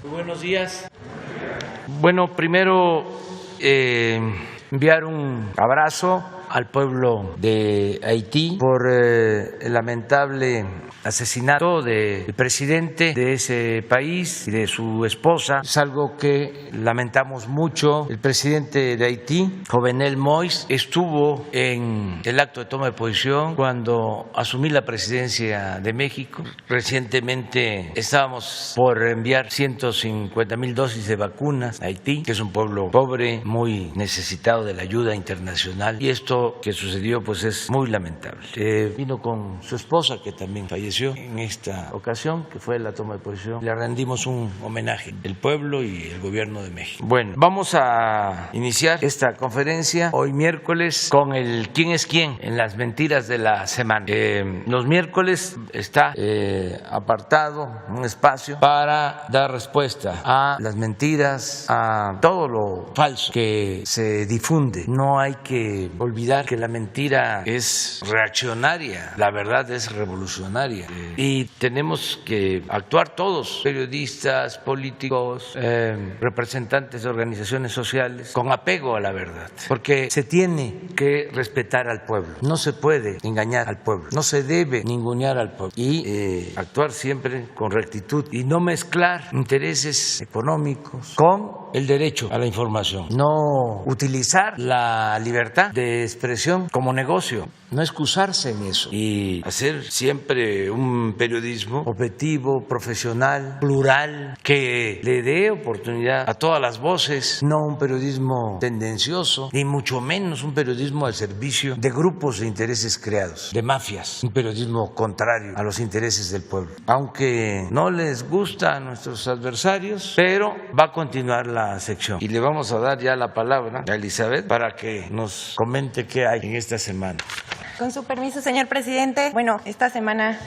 Buenos días. Bueno, primero enviar un abrazo al pueblo de Haití por el lamentable asesinato del presidente de ese país y de su esposa. Es algo que lamentamos mucho. El presidente de Haití, Jovenel Moïse, estuvo en el acto de toma de posición cuando asumí la presidencia de México. Recientemente estábamos por enviar 150,000 dosis de vacunas a Haití, que es un pueblo pobre, muy necesitado de la ayuda internacional, y esto que sucedió pues es muy lamentable. Vino con su esposa, que también falleció en esta ocasión, que fue la toma de posición. Le rendimos un homenaje, el pueblo y el gobierno de México. Bueno, vamos a iniciar esta conferencia hoy miércoles con el quién es quién en las mentiras de la semana. Los miércoles está apartado un espacio para dar respuesta a las mentiras, a todo lo falso que se difunde. No hay que olvidar que la mentira es reaccionaria, la verdad es revolucionaria, y tenemos que actuar todos, periodistas, políticos, representantes de organizaciones sociales, con apego a la verdad, porque se tiene que respetar al pueblo, no se puede engañar al pueblo, no se debe ningunear al pueblo, y actuar siempre con rectitud y no mezclar intereses económicos con el derecho a la información, no utilizar la libertad de expresión como negocio, no excusarse en eso y hacer siempre un periodismo objetivo, profesional, plural, que le dé oportunidad a todas las voces, no un periodismo tendencioso, ni mucho menos un periodismo al servicio de grupos de intereses creados, de mafias, un periodismo contrario a los intereses del pueblo. Aunque no les gusta a nuestros adversarios, pero va a continuar la sección y le vamos a dar ya la palabra a Elizabeth para que nos comente qué hay en esta semana. Con su permiso, señor presidente. Bueno, esta semana,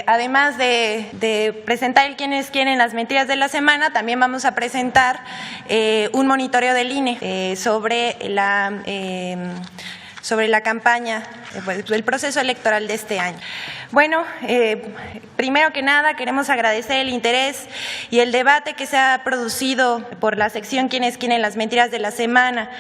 además de presentar el quién es quién en las mentiras de la semana, también vamos a presentar un monitoreo del INE sobre la campaña, el proceso electoral de este año. Bueno, primero que nada queremos agradecer el interés y el debate que se ha producido por la sección quién es quién en las mentiras de la semana.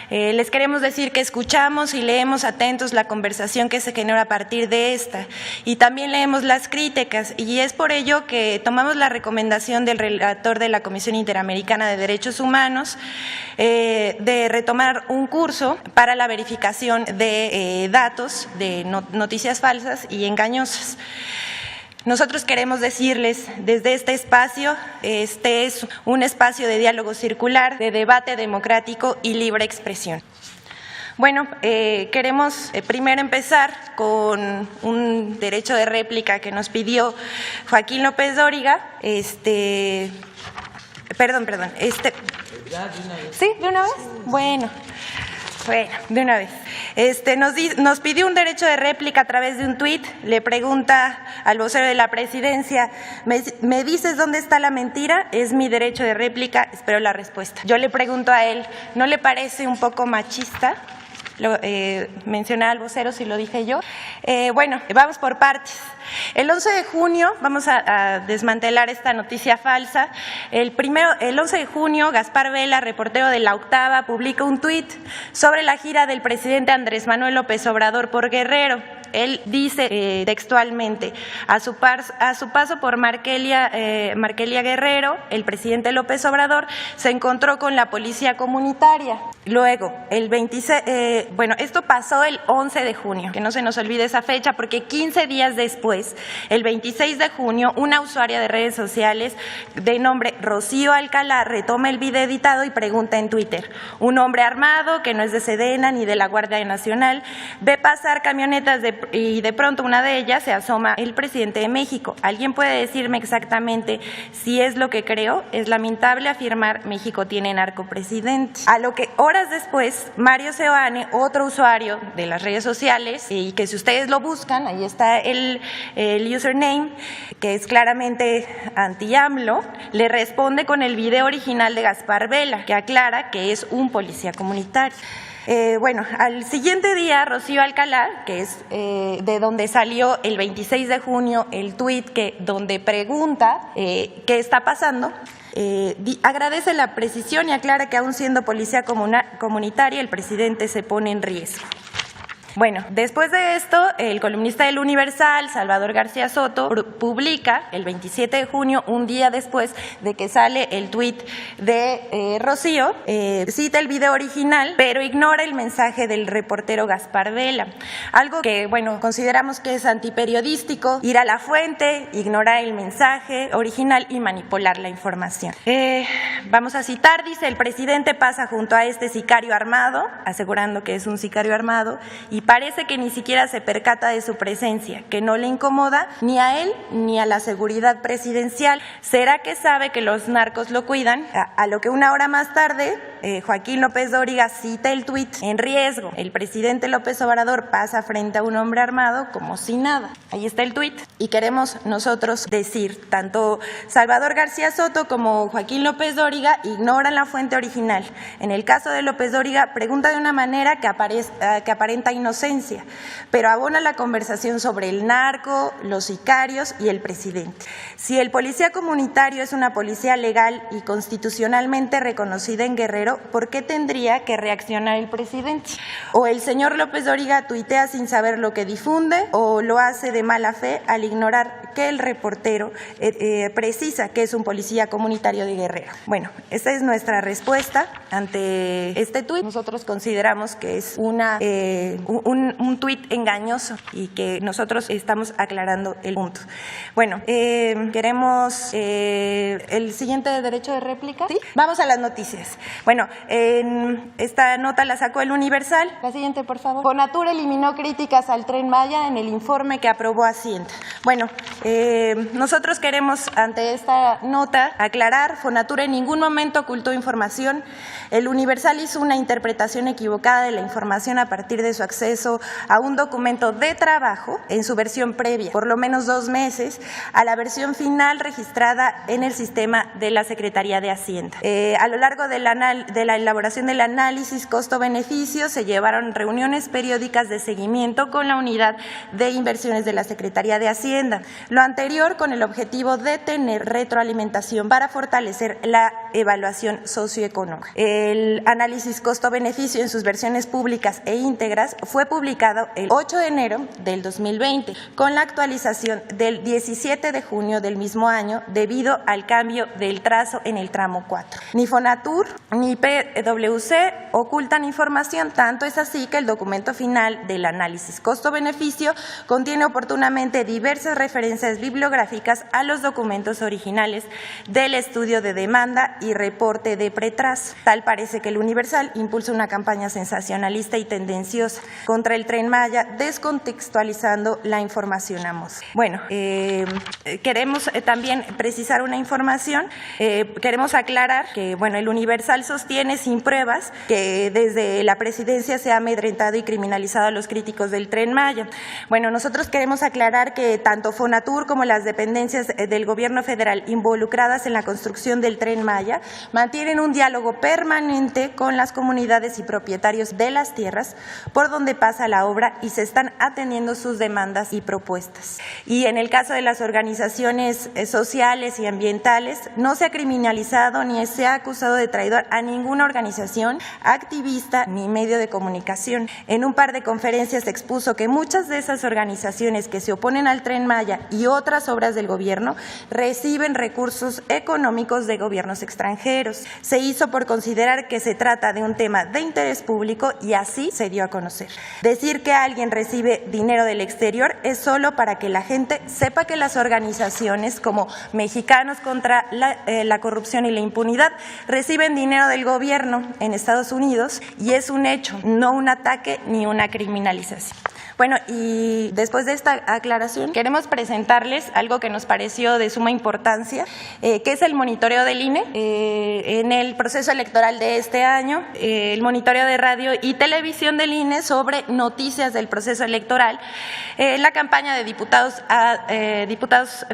Les queremos decir que escuchamos y leemos atentos la conversación que se genera a partir de esta, y también leemos las críticas, y es por ello que tomamos la recomendación del relator de la Comisión Interamericana de Derechos Humanos de retomar un curso para la verificación de datos de noticias falsas y engañosas. Nosotros queremos decirles desde este espacio, este es un espacio de diálogo circular, de debate democrático y libre expresión. Bueno, queremos primero empezar con un derecho de réplica que nos pidió Joaquín López Dóriga. Perdón. ¿Sí? ¿De una vez? Bueno, de una vez. Nos pidió un derecho de réplica a través de un tuit. Le pregunta al vocero de la presidencia: ¿me dices dónde está la mentira? Es mi derecho de réplica, espero la respuesta. Yo le pregunto a él, ¿no le parece un poco machista mencionar al vocero si lo dije yo? Bueno, vamos por partes. El 11 de junio vamos a desmantelar esta noticia falsa. El 11 de junio, Gaspar Vela, reportero de La Octava, publica un tuit sobre la gira del presidente Andrés Manuel López Obrador por Guerrero. Él dice textualmente: a su paso por Markelia Guerrero, el presidente López Obrador se encontró con la policía comunitaria. Luego, esto pasó el 11 de junio, que no se nos olvide esa fecha, porque 15 días después, el 26 de junio, una usuaria de redes sociales de nombre Rocío Alcalá retoma el video editado y pregunta en Twitter: un hombre armado, que no es de Sedena ni de la Guardia Nacional, ve pasar camionetas y de pronto una de ellas se asoma el presidente de México. ¿Alguien puede decirme exactamente si es lo que creo? Es lamentable afirmar: México tiene narcopresidente. A lo que horas horas después, Mario Seoane, otro usuario de las redes sociales, y que si ustedes lo buscan, ahí está el username, que es claramente anti-AMLO, le responde con el video original de Gaspar Vela, que aclara que es un policía comunitario. Bueno, al siguiente día, Rocío Alcalá, que es de donde salió el 26 de junio el tuit donde pregunta qué está pasando, agradece la precisión y aclara que aún siendo policía comunitaria, el presidente se pone en riesgo. Bueno, después de esto, el columnista del Universal, Salvador García Soto, publica el 27 de junio, un día después de que sale el tuit de Rocío, cita el video original, pero ignora el mensaje del reportero Gaspar Vela. Algo que, bueno, consideramos que es antiperiodístico, ir a la fuente, ignorar el mensaje original y manipular la información. Vamos a citar, dice: el presidente pasa junto a este sicario armado, asegurando que es un sicario armado, y parece que ni siquiera se percata de su presencia, que no le incomoda ni a él ni a la seguridad presidencial. ¿Será que sabe que los narcos lo cuidan? A lo que una hora más tarde, Joaquín López Dóriga cita el tuit: en riesgo, el presidente López Obrador pasa frente a un hombre armado como si nada. Ahí está el tuit. Y queremos nosotros decir, tanto Salvador García Soto como Joaquín López Dóriga ignoran la fuente original. En el caso de López Dóriga, pregunta de una manera que aparenta inocencia, pero abona la conversación sobre el narco, los sicarios y el presidente. Si el policía comunitario es una policía legal y constitucionalmente reconocida en Guerrero, ¿por qué tendría que reaccionar el presidente? O el señor López Dóriga tuitea sin saber lo que difunde, o lo hace de mala fe al ignorar que el reportero precisa que es un policía comunitario de Guerrero. Bueno, esta es nuestra respuesta ante este tuit. Nosotros consideramos que es un tuit engañoso y que nosotros estamos aclarando el punto. Bueno, queremos el siguiente derecho de réplica. ¿Sí? Vamos a las noticias. Bueno, esta nota la sacó el Universal. La siguiente, por favor. Fonatur eliminó críticas al Tren Maya en el informe que aprobó Hacienda. Bueno, nosotros queremos ante esta nota aclarar: Fonatur en ningún momento ocultó información. El Universal hizo una interpretación equivocada de la información a partir de su acceso a un documento de trabajo en su versión previa, por lo menos 2 meses, a la versión final registrada en el sistema de la Secretaría de Hacienda. A lo largo de la elaboración del análisis costo-beneficio se llevaron reuniones periódicas de seguimiento con la unidad de inversiones de la Secretaría de Hacienda. Lo anterior con el objetivo de tener retroalimentación para fortalecer la evaluación socioeconómica. El análisis costo-beneficio en sus versiones públicas e íntegras fue publicado el 8 de enero del 2020, con la actualización del 17 de junio del mismo año debido al cambio del trazo en el tramo 4. Ni Fonatur ni PwC ocultan información, tanto es así que el documento final del análisis costo-beneficio contiene oportunamente diversas referencias bibliográficas a los documentos originales del estudio de demanda y reporte de pretrazo. Tal parece que el Universal impulsa una campaña sensacionalista y tendenciosa contra el Tren Maya, descontextualizando la información a modo. Bueno, queremos también precisar una información. Queremos aclarar que, bueno, el Universal sostiene sin pruebas que desde la presidencia se ha amedrentado y criminalizado a los críticos del Tren Maya. Bueno, nosotros queremos aclarar que tanto Fonatur como las dependencias del gobierno federal involucradas en la construcción del Tren Maya mantienen un diálogo permanente con las comunidades y propietarios de las tierras por donde pasa la obra y se están atendiendo sus demandas y propuestas. Y en el caso de las organizaciones sociales y ambientales, no se ha criminalizado ni se ha acusado de traidor a ninguna organización, activista ni medio de comunicación. En un par de conferencias se expuso que muchas de esas organizaciones que se oponen al Tren Maya y otras obras del gobierno reciben recursos económicos de gobiernos extranjeros. Se hizo por considerar que se trata de un tema de interés público y así se dio a conocer. Decir que alguien recibe dinero del exterior es solo para que la gente sepa que las organizaciones como Mexicanos contra la Corrupción y la Impunidad reciben dinero del gobierno en Estados Unidos y es un hecho, no un ataque ni una criminalización. Bueno, y después de esta aclaración, queremos presentarles algo que nos pareció de suma importancia, que es el monitoreo del INE. En el proceso electoral de este año, el monitoreo de radio y televisión del INE sobre noticias del proceso electoral, la campaña de diputados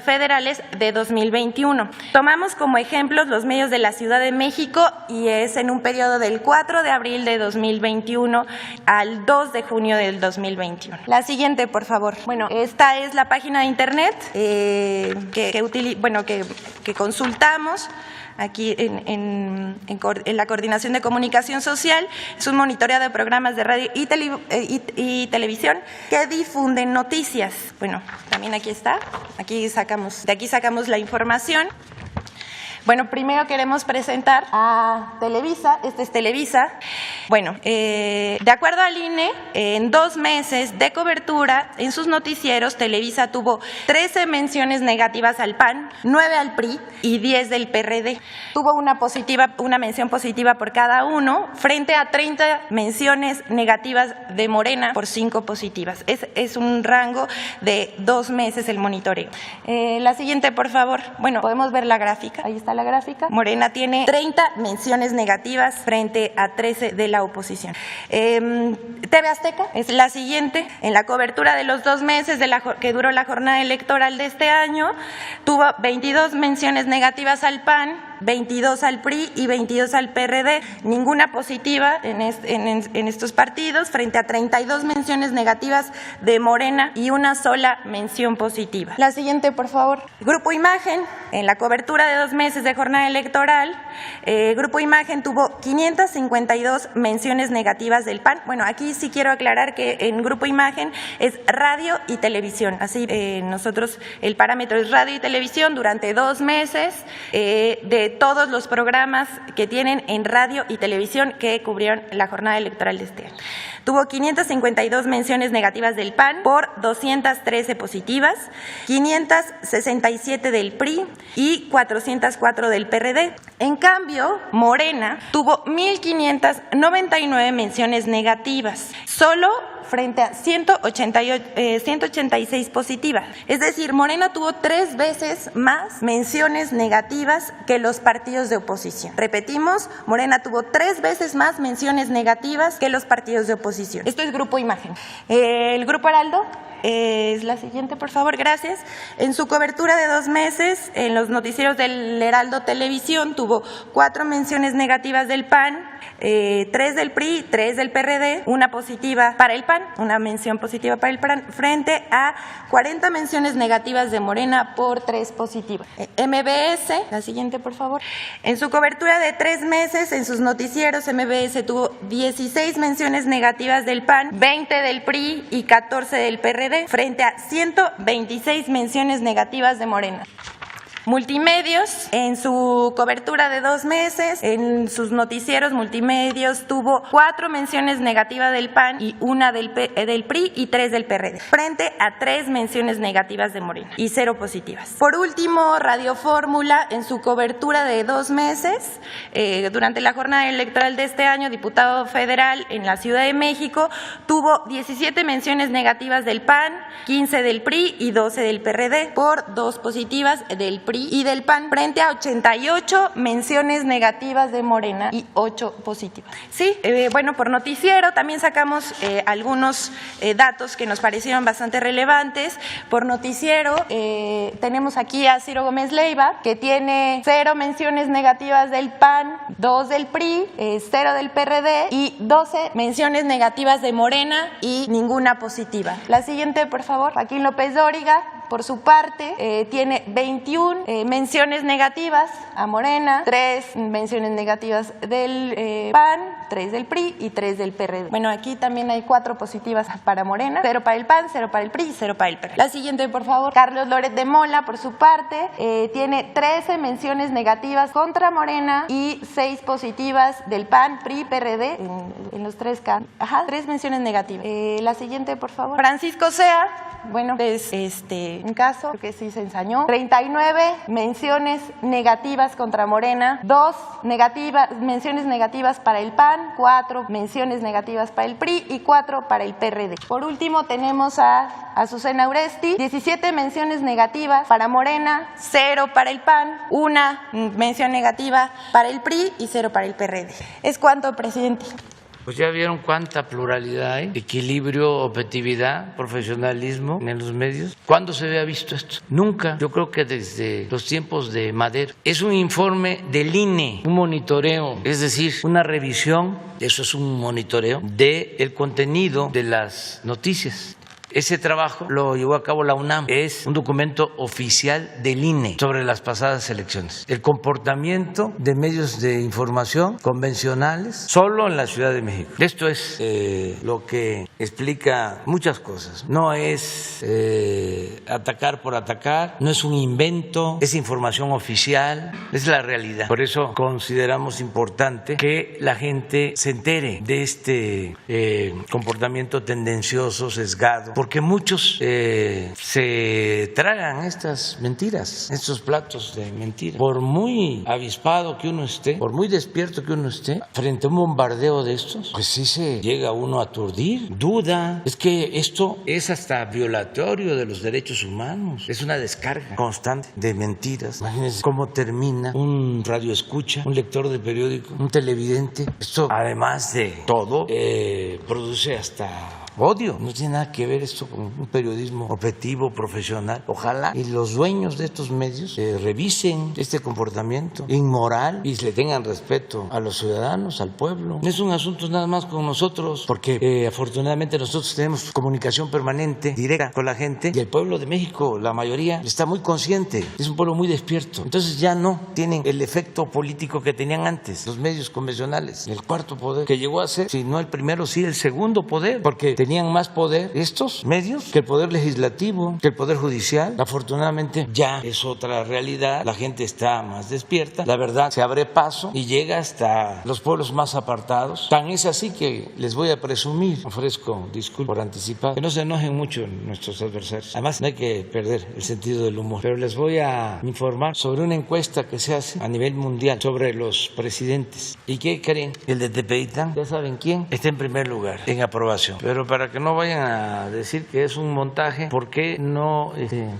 federales de 2021. Tomamos como ejemplos los medios de la Ciudad de México y es en un periodo del 4 de abril de 2021 al 2 de junio del 2021. La siguiente, por favor. Bueno, esta es la página de internet que consultamos aquí en la Coordinación de Comunicación Social. Es un monitoreo de programas de radio y televisión que difunden noticias. Bueno, también aquí está. De aquí sacamos la información. Bueno, primero queremos presentar a Televisa. Este es Televisa. Bueno, de acuerdo al INE, en 2 meses de cobertura en sus noticieros, Televisa tuvo 13 menciones negativas al PAN, 9 al PRI y 10 del PRD. Tuvo una mención positiva por cada uno, frente a 30 menciones negativas de Morena por 5 positivas. Es un rango de 2 meses el monitoreo. La siguiente, por favor. Bueno, podemos ver la gráfica. Ahí está la gráfica. Morena tiene 30 menciones negativas frente a 13 de la oposición. TV Azteca es la siguiente. En la cobertura de los 2 meses que duró la jornada electoral de este año, tuvo 22 menciones negativas al PAN, 22 al PRI y 22 al PRD, ninguna positiva en estos partidos, frente a 32 menciones negativas de Morena y una sola mención positiva. La siguiente, por favor. Grupo Imagen, en la cobertura de 2 meses de jornada electoral, Grupo Imagen tuvo 552 menciones negativas del PAN. Bueno, aquí sí quiero aclarar que en Grupo Imagen es radio y televisión, así nosotros el parámetro es radio y televisión durante 2 meses de todos los programas que tienen en radio y televisión que cubrieron la jornada electoral de este año. Tuvo 552 menciones negativas del PAN por 213 positivas, 567 del PRI y 404 del PRD. En cambio, Morena tuvo 1,599 menciones negativas, solo frente a 186 positivas. Es decir, Morena tuvo 3 veces más menciones negativas que los partidos de oposición. Repetimos, Morena tuvo 3 veces más menciones negativas que los partidos de oposición. Esto es Grupo Imagen. El Grupo Heraldo es la siguiente, por favor, gracias. En su cobertura de 2 meses, en los noticieros del Heraldo Televisión, tuvo 4 menciones negativas del PAN, 3 del PRI, 3 del PRD, una positiva para el PAN, una mención positiva para el PAN, frente a 40 menciones negativas de Morena por 3 positivas. MBS, la siguiente, por favor. En su cobertura de 3 meses, en sus noticieros, MBS tuvo 16 menciones negativas del PAN, 20 del PRI y 14 del PRD, frente a 126 menciones negativas de Morena. Multimedios, en su cobertura de 2 meses, en sus noticieros Multimedios tuvo 4 menciones negativas del PAN y una del PRI y 3 del PRD, frente a 3 menciones negativas de Morena y 0 positivas. Por último, Radio Fórmula, en su cobertura de 2 meses, durante la jornada electoral de este año, diputado federal en la Ciudad de México, tuvo 17 menciones negativas del PAN, 15 del PRI y 12 del PRD, por 2 positivas del PRI y del PAN, frente a 88 menciones negativas de Morena y 8 positivas. Sí, bueno, por noticiero también sacamos algunos datos que nos parecieron bastante relevantes. Por noticiero tenemos aquí a Ciro Gómez Leiva, que tiene 0 menciones negativas del PAN, 2 del PRI, 0 del PRD y 12 menciones negativas de Morena y ninguna positiva. La siguiente, por favor. Joaquín López Dóriga, por su parte, tiene 21 menciones negativas a Morena, 3 menciones negativas del PAN, 3 del PRI y 3 del PRD. Bueno, aquí también hay 4 positivas para Morena, 0 para el PAN, 0 para el PRI y 0 para el PRD. La siguiente, por favor. Carlos Loret de Mola, por su parte, tiene 13 menciones negativas contra Morena y 6 positivas del PAN, PRI, PRD, en los 3 casos. 3 menciones negativas. La siguiente, por favor. Francisco Sea, bueno, es un caso, porque sí se ensañó. 39 menciones negativas contra Morena, 2 menciones negativas para el PAN, 4 menciones negativas para el PRI y 4 para el PRD. Por último tenemos a Azucena Uresti, 17 menciones negativas para Morena, 0 para el PAN, 1 mención negativa para el PRI y 0 para el PRD. Es cuanto, presidente. Pues ya vieron cuánta pluralidad hay, equilibrio, objetividad, profesionalismo en los medios. ¿Cuándo se había visto esto? Nunca. Yo creo que desde los tiempos de Madero. Es un informe del INE, un monitoreo, es decir, una revisión, eso es un monitoreo, del contenido de las noticias. Ese trabajo lo llevó a cabo la UNAM. Es un documento oficial del INE sobre las pasadas elecciones. El comportamiento de medios de información convencionales solo en la Ciudad de México. Esto es lo que explica muchas cosas. No es atacar por atacar, no es un invento, es información oficial, es la realidad. Por eso consideramos importante que la gente se entere de este comportamiento tendencioso, sesgado, porque muchos se tragan estas mentiras, estos platos de mentiras. Por muy avispado que uno esté, por muy despierto que uno esté, frente a un bombardeo de estos, pues sí se llega uno a aturdir, duda. Es que esto es hasta violatorio de los derechos humanos, es una descarga constante de mentiras. Imagínense cómo termina un radioescucha, un lector de periódico, un televidente. Esto, además de todo, produce hasta odio. No tiene nada que ver esto con un periodismo objetivo, profesional. Ojalá y los dueños de estos medios revisen este comportamiento inmoral y le tengan respeto a los ciudadanos, al pueblo. No es un asunto nada más con nosotros, porque afortunadamente nosotros tenemos comunicación permanente, directa con la gente, y el pueblo de México, la mayoría, está muy consciente. Es un pueblo muy despierto. Entonces ya no tienen el efecto político que tenían antes los medios convencionales. El cuarto poder, que llegó a ser, si no el primero, sí el segundo poder, porque tenían más poder estos medios que el poder legislativo, que el poder judicial. Afortunadamente ya es otra realidad, la gente está más despierta, la verdad se abre paso y llega hasta los pueblos más apartados. Tan es así que les voy a presumir, ofrezco disculpas por anticipado, que no se enojen mucho nuestros adversarios. Además no hay que perder el sentido del humor, pero les voy a informar sobre una encuesta que se hace a nivel mundial sobre los presidentes. ¿Y qué creen? El de Tepeitán, ya saben quién, está en primer lugar en aprobación. Pero para que no vayan a decir que es un montaje, ¿por qué no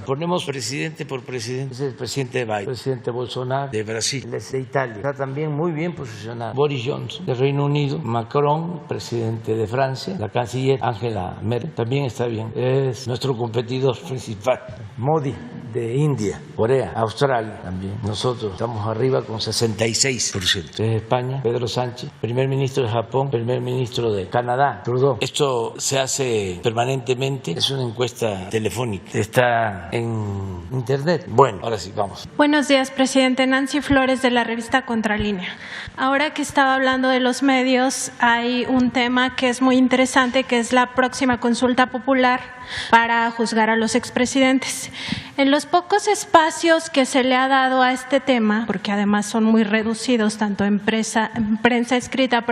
ponemos presidente por presidente? Es el presidente Biden, el presidente Bolsonaro de Brasil, el de Italia, está también muy bien posicionado. Boris Johnson de Reino Unido, Macron, presidente de Francia, la canciller Angela Merkel también está bien. Es nuestro competidor principal. Modi de India, Corea, Australia también. Nosotros estamos arriba con 66%. De España, Pedro Sánchez, primer ministro de Japón, primer ministro de Canadá, Trudeau. Esto se hace permanentemente, es una encuesta telefónica, está en internet. Bueno, ahora sí, vamos. Buenos días, presidente. Nancy Flores, de la revista Contralínea. Ahora que estaba hablando de los medios, hay un tema que es muy interesante, que es la próxima consulta popular para juzgar a los expresidentes. En los pocos espacios que se le ha dado a este tema, porque además son muy reducidos, tanto en prensa escrita,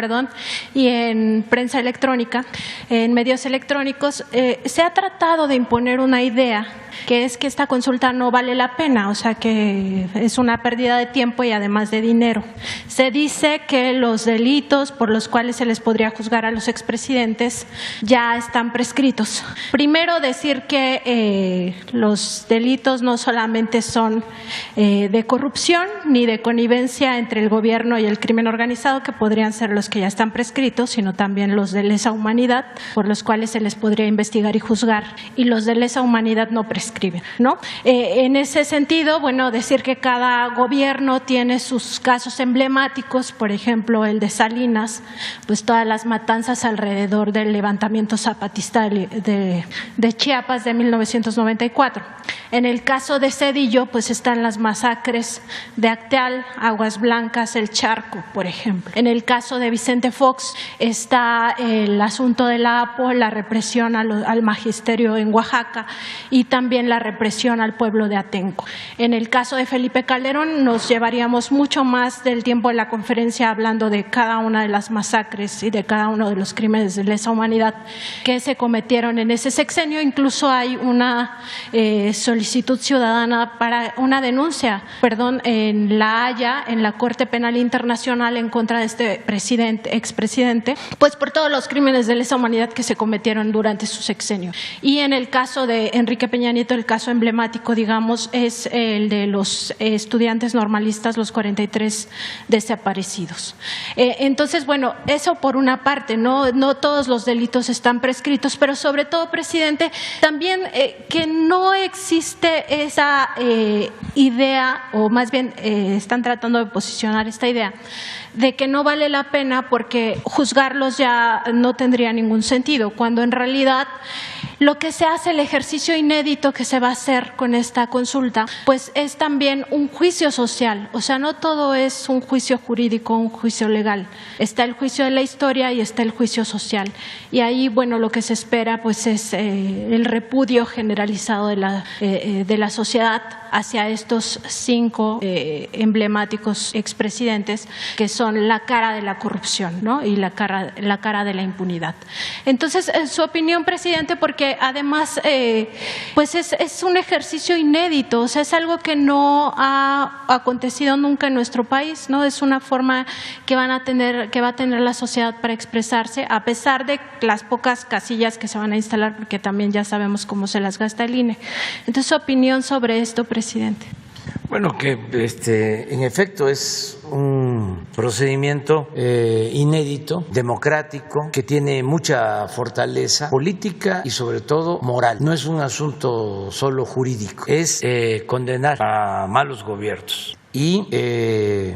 y en prensa electrónica, en medios electrónicos, se ha tratado de imponer una idea, que es que esta consulta no vale la pena, o sea que es una pérdida de tiempo y además de dinero. Se dice que los delitos por los cuales se les podría juzgar a los expresidentes ya están prescritos. Primero, decir que los delitos no solamente son de corrupción ni de connivencia entre el gobierno y el crimen organizado, que podrían ser los que ya están prescritos, sino también los de lesa humanidad, por los cuales se les podría investigar y juzgar, y los de lesa humanidad no prescriben, ¿no? En ese sentido, bueno, decir que cada gobierno tiene sus casos emblemáticos, por ejemplo, el de Salinas, pues todas las matanzas alrededor del levantamiento zapatista de Chiapas de 1994. En el caso de Zedillo, pues están las masacres de Acteal, Aguas Blancas, El Charco, por ejemplo. En el caso de Vicente Fox está el asunto de la APO, la represión al magisterio en Oaxaca y también la represión al pueblo de Atenco. En el caso de Felipe Calderón nos llevaríamos mucho más del tiempo de la conferencia hablando de cada una de las masacres y de cada uno de los crímenes de lesa humanidad que se cometieron en ese sexenio. Incluso hay una solicitud ciudadana para una denuncia, en La Haya, en la Corte Penal Internacional en contra de este expresidente, pues por todos los crímenes de lesa humanidad que se cometieron durante su sexenio. Y en el caso de Enrique Peña Nieto, el caso emblemático, digamos, es el de los estudiantes normalistas, los 43 desaparecidos. Entonces, bueno, eso por una parte, no todos los delitos están prescritos, pero sobre todo, presidente, también que no existe esa idea, o más bien están tratando de posicionar esta idea de que no vale la pena porque juzgarlos ya no tendría ningún sentido, cuando en realidad lo que se hace, el ejercicio inédito que se va a hacer con esta consulta, pues es también un juicio social. O sea, no todo es un juicio jurídico, un juicio legal. Está el juicio de la historia y está el juicio social. Y ahí, bueno, lo que se espera pues es el repudio generalizado de la sociedad hacia estos 5 emblemáticos expresidentes que son la cara de la corrupción, ¿no? Y la cara de la impunidad. Entonces, su opinión, presidente, porque además pues es un ejercicio inédito, o sea, es algo que no ha acontecido nunca en nuestro país, ¿no? Es una forma que va a tener la sociedad para expresarse, a pesar de las pocas casillas que se van a instalar, porque también ya sabemos cómo se las gasta el INE. Entonces, su opinión sobre esto, presidente. Bueno, que en efecto es un procedimiento inédito, democrático, que tiene mucha fortaleza política y sobre todo moral. No es un asunto solo jurídico, es condenar a malos gobiernos y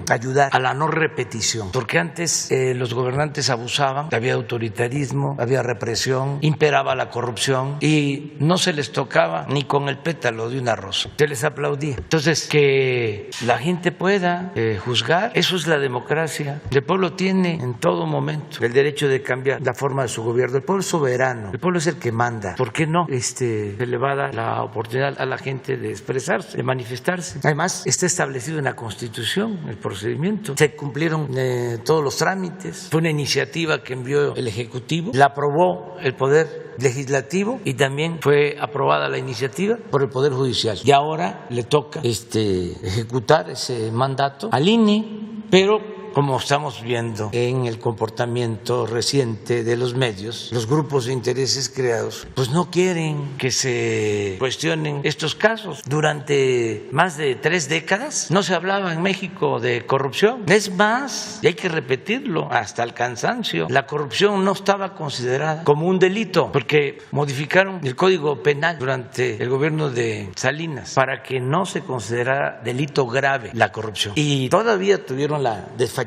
ayudar a la no repetición, porque antes los gobernantes abusaban, había autoritarismo, había represión, imperaba la corrupción y no se les tocaba ni con el pétalo de una rosa, se les aplaudía. Entonces, que la gente pueda juzgar, eso es la democracia. El pueblo tiene en todo momento el derecho de cambiar la forma de su gobierno. El pueblo es soberano, el pueblo es el que manda. ¿Por qué no se le va a dar la oportunidad a la gente de expresarse, de manifestarse? Además, está establecido en la Constitución el procedimiento, se cumplieron todos los trámites, fue una iniciativa que envió el Ejecutivo, la aprobó el Poder Legislativo y también fue aprobada la iniciativa por el Poder Judicial. Y ahora le toca ejecutar ese mandato al INE, pero como estamos viendo en el comportamiento reciente de los medios, los grupos de intereses creados, pues no quieren que se cuestionen estos casos. Durante más de 3 décadas no se hablaba en México de corrupción. Es más, y hay que repetirlo hasta el cansancio, la corrupción no estaba considerada como un delito, porque modificaron el Código Penal durante el gobierno de Salinas para que no se considerara delito grave la corrupción. Y todavía tuvieron la desfachatez,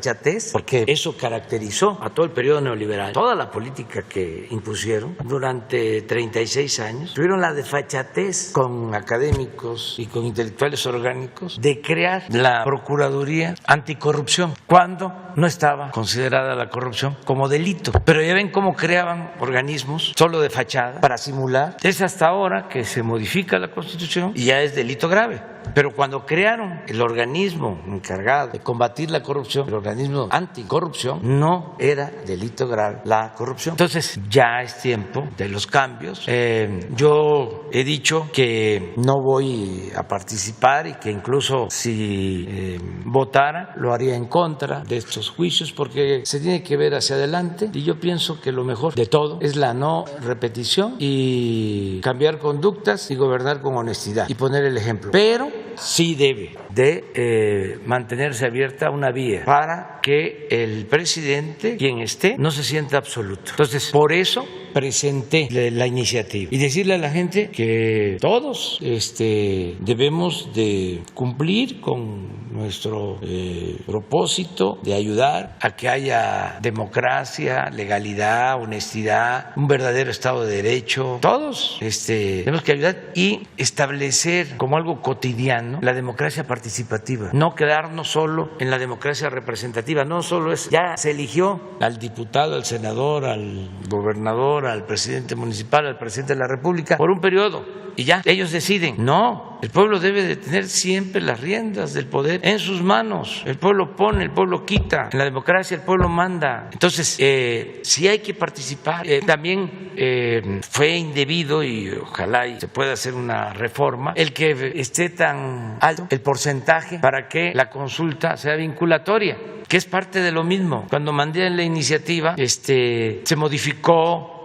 porque eso caracterizó a todo el periodo neoliberal, toda la política que impusieron durante 36 años, tuvieron la desfachatez con académicos y con intelectuales orgánicos de crear la Procuraduría Anticorrupción, cuando no estaba considerada la corrupción como delito. Pero ya ven cómo creaban organismos solo de fachada para simular. Es hasta ahora que se modifica la Constitución y ya es delito grave. Pero cuando crearon el organismo encargado de combatir la corrupción, el organismo anticorrupción, no era delito grave la corrupción. Entonces ya es tiempo de los cambios. Yo he dicho que no voy a participar y que incluso si votara lo haría en contra de estos juicios, porque se tiene que ver hacia adelante y yo pienso que lo mejor de todo es la no repetición y cambiar conductas y gobernar con honestidad y poner el ejemplo. Pero sí debe de mantenerse abierta una vía para que el presidente, quien esté, no se sienta absoluto. Entonces, por eso presenté la iniciativa y decirle a la gente que todos debemos de cumplir con nuestro propósito de ayudar a que haya democracia, legalidad, honestidad, un verdadero Estado de Derecho. Todos tenemos que ayudar y establecer como algo cotidiano la democracia participativa, no quedarnos solo en la democracia representativa. No solo es, ya se eligió al diputado, al senador, al gobernador, al presidente municipal, al presidente de la República por un periodo y ya, ellos deciden. No, el pueblo debe de tener siempre las riendas del poder en sus manos. El pueblo pone, el pueblo quita. En la democracia el pueblo manda. Entonces, sí hay que participar. También fue indebido y ojalá y se pueda hacer una reforma el que esté tan alto el porcentaje para que la consulta sea vinculatoria, que es parte de lo mismo. Cuando mandé la iniciativa, se modificó,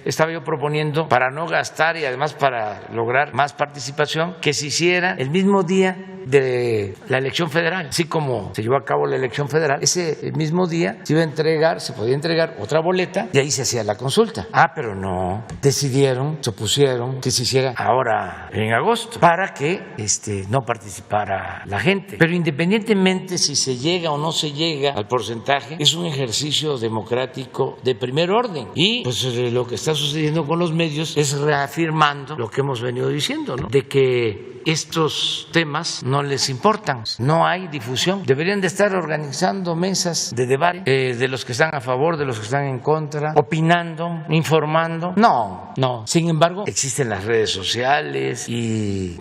estaba yo proponiendo, para no gastar y además para lograr más participación, que se hiciera el mismo día de la elección federal. Así como se llevó a cabo la elección federal, ese mismo día se iba a entregar, se podía entregar otra boleta y ahí se hacía la consulta. Pero no, decidieron, se opusieron que se hiciera ahora en agosto para que no participara la gente. Pero independientemente si se llega o no se llega al porcentaje, es un ejercicio democrático de primer orden. Y pues lo que está sucediendo con los medios es reafirmando lo que hemos venido diciendo, ¿no? De que estos temas no les importan, no hay difusión. Deberían de estar organizando mesas de debate de los que están a favor, de los que están en contra, opinando, informando. No. Sin embargo, existen las redes sociales y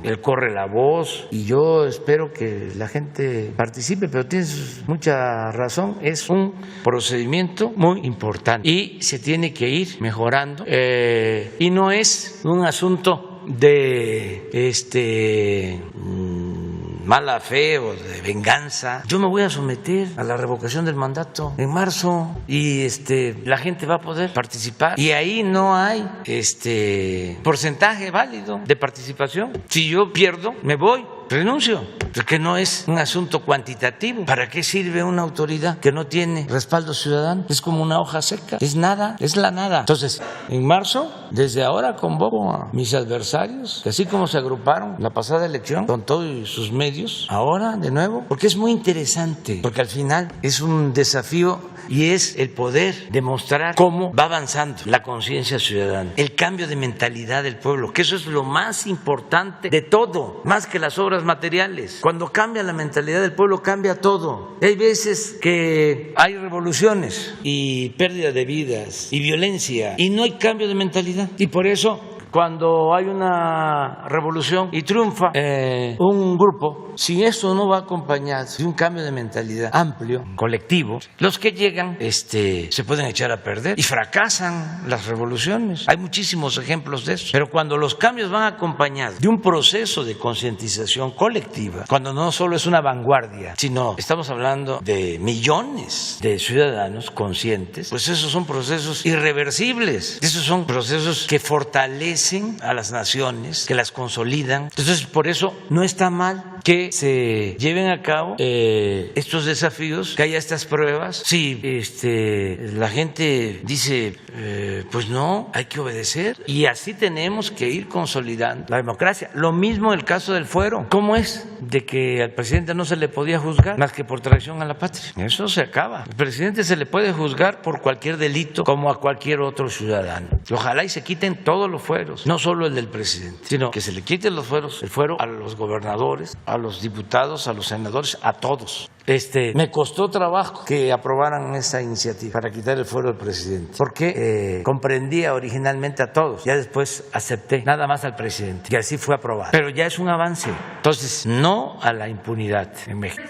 él corre la voz y yo espero que la gente participe, pero tienes mucha razón, es un procedimiento muy importante y se tiene que ir mejorando y no es un asunto de mala fe o de venganza. Yo me voy a someter a la revocación del mandato en marzo y la gente va a poder participar y ahí no hay porcentaje válido de participación. Si yo pierdo, me voy, renuncio, porque no es un asunto cuantitativo. ¿Para qué sirve una autoridad que no tiene respaldo ciudadano? Es como una hoja seca, es nada, es la nada. Entonces, en marzo, desde ahora convoco a mis adversarios, que así como se agruparon la pasada elección con todos sus medios, ahora de nuevo, porque es muy interesante, porque al final es un desafío y es el poder demostrar cómo va avanzando la conciencia ciudadana, el cambio de mentalidad del pueblo, que eso es lo más importante de todo, más que las obras materiales. Cuando cambia la mentalidad del pueblo, cambia todo. Hay veces que hay revoluciones y pérdida de vidas y violencia y no hay cambio de mentalidad. Y por eso, cuando hay una revolución y triunfa un grupo, si eso no va acompañado de un cambio de mentalidad amplio, colectivo, los que llegan se pueden echar a perder y fracasan las revoluciones. Hay muchísimos ejemplos de eso. Pero cuando los cambios van acompañados de un proceso de concientización colectiva, cuando no solo es una vanguardia, sino estamos hablando de millones de ciudadanos conscientes, pues esos son procesos irreversibles. Esos son procesos que fortalecen a las naciones, que las consolidan. Entonces, por eso no está mal que se lleven a cabo estos desafíos, que haya estas pruebas. Si la gente dice, pues no, hay que obedecer, y así tenemos que ir consolidando la democracia. Lo mismo el caso del fuero. ¿Cómo es de que al presidente no se le podía juzgar más que por traición a la patria? Eso se acaba. Al presidente se le puede juzgar por cualquier delito como a cualquier otro ciudadano. Ojalá y se quiten todos los fueros, no solo el del presidente, sino que se le quiten los fueros, el fuero a los gobernadores, a los diputados, a los senadores, a todos. Me costó trabajo que aprobaran esa iniciativa para quitar el fuero del presidente, porque comprendía originalmente a todos, ya después acepté nada más al presidente y así fue aprobado. Pero ya es un avance. Entonces, no a la impunidad en México.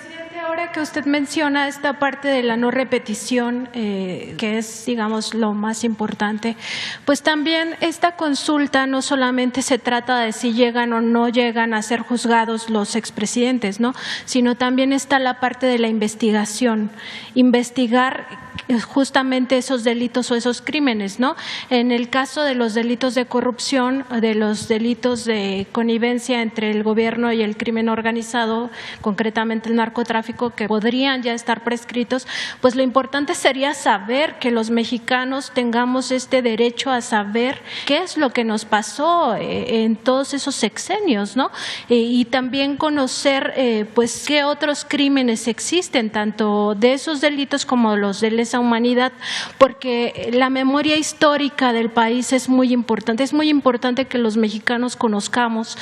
Ahora ahora que usted menciona esta parte de la no repetición, que es, digamos, lo más importante, pues también esta consulta no solamente se trata de si llegan o no llegan a ser juzgados los expresidentes, ¿no? Sino también está la parte de la investigación, investigar justamente esos delitos o esos crímenes, ¿no? En el caso de los delitos de corrupción, de los delitos de connivencia entre el gobierno y el crimen organizado, concretamente el narcotráfico, que podrían ya estar prescritos, pues lo importante sería saber que los mexicanos tengamos este derecho a saber qué es lo que nos pasó en todos esos sexenios, ¿no? Y también conocer pues qué otros crímenes existen, tanto de esos delitos como los de lesa humanidad, porque la memoria histórica del país es muy importante. Es muy importante que los mexicanos conozcamos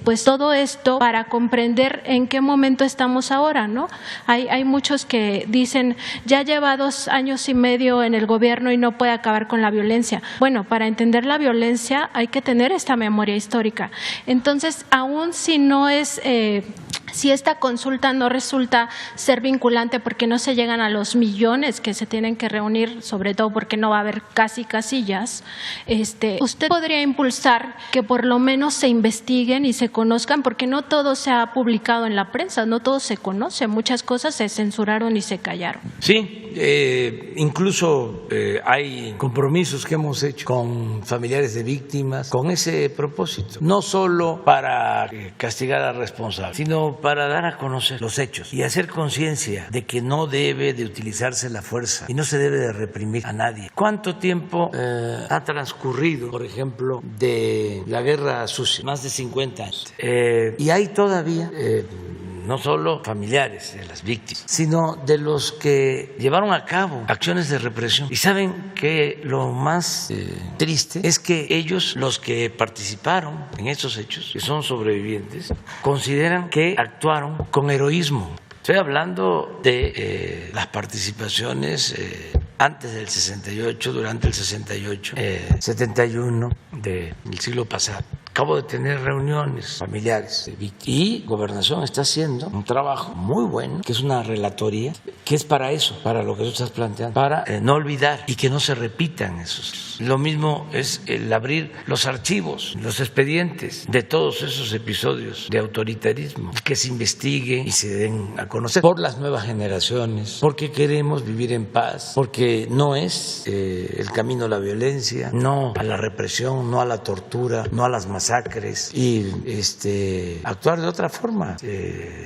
pues todo esto para comprender en qué momento estamos ahora, ¿no? Hay muchos que dicen, ya lleva 2 años y medio en el gobierno y no puede acabar con la violencia. Bueno, para entender la violencia hay que tener esta memoria histórica. Entonces, aún si no es… si esta consulta no resulta ser vinculante porque no se llegan a los millones que se tienen que reunir, sobre todo porque no va a haber casi casillas, usted podría impulsar que por lo menos se investiguen y se conozcan, porque no todo se ha publicado en la prensa, no todo se conoce, muchas cosas se censuraron y se callaron. Sí, incluso hay compromisos que hemos hecho con familiares de víctimas con ese propósito, no solo para castigar al responsable, sino para dar a conocer los hechos y hacer conciencia de que no debe de utilizarse la fuerza y no se debe de reprimir a nadie. ¿Cuánto tiempo ha transcurrido, por ejemplo, de la guerra sucia? Más de 50 años. Y hay todavía… no solo familiares de las víctimas, sino de los que llevaron a cabo acciones de represión. Y saben que lo más triste es que ellos, los que participaron en esos hechos, que son sobrevivientes, consideran que actuaron con heroísmo. Estoy hablando de las participaciones antes del 68, durante el 68, 71 del siglo pasado. Acabo de tener reuniones familiares de víctimas y Gobernación está haciendo un trabajo muy bueno, que es una relatoría, que es para eso, para lo que tú estás planteando, para no olvidar y que no se repitan esos. Lo mismo es el abrir los archivos, los expedientes de todos esos episodios de autoritarismo, que se investigue y se den a conocer por las nuevas generaciones, porque queremos vivir en paz, porque no es el camino a la violencia, no a la represión, no a la tortura, no a las masacres, y actuar de otra forma,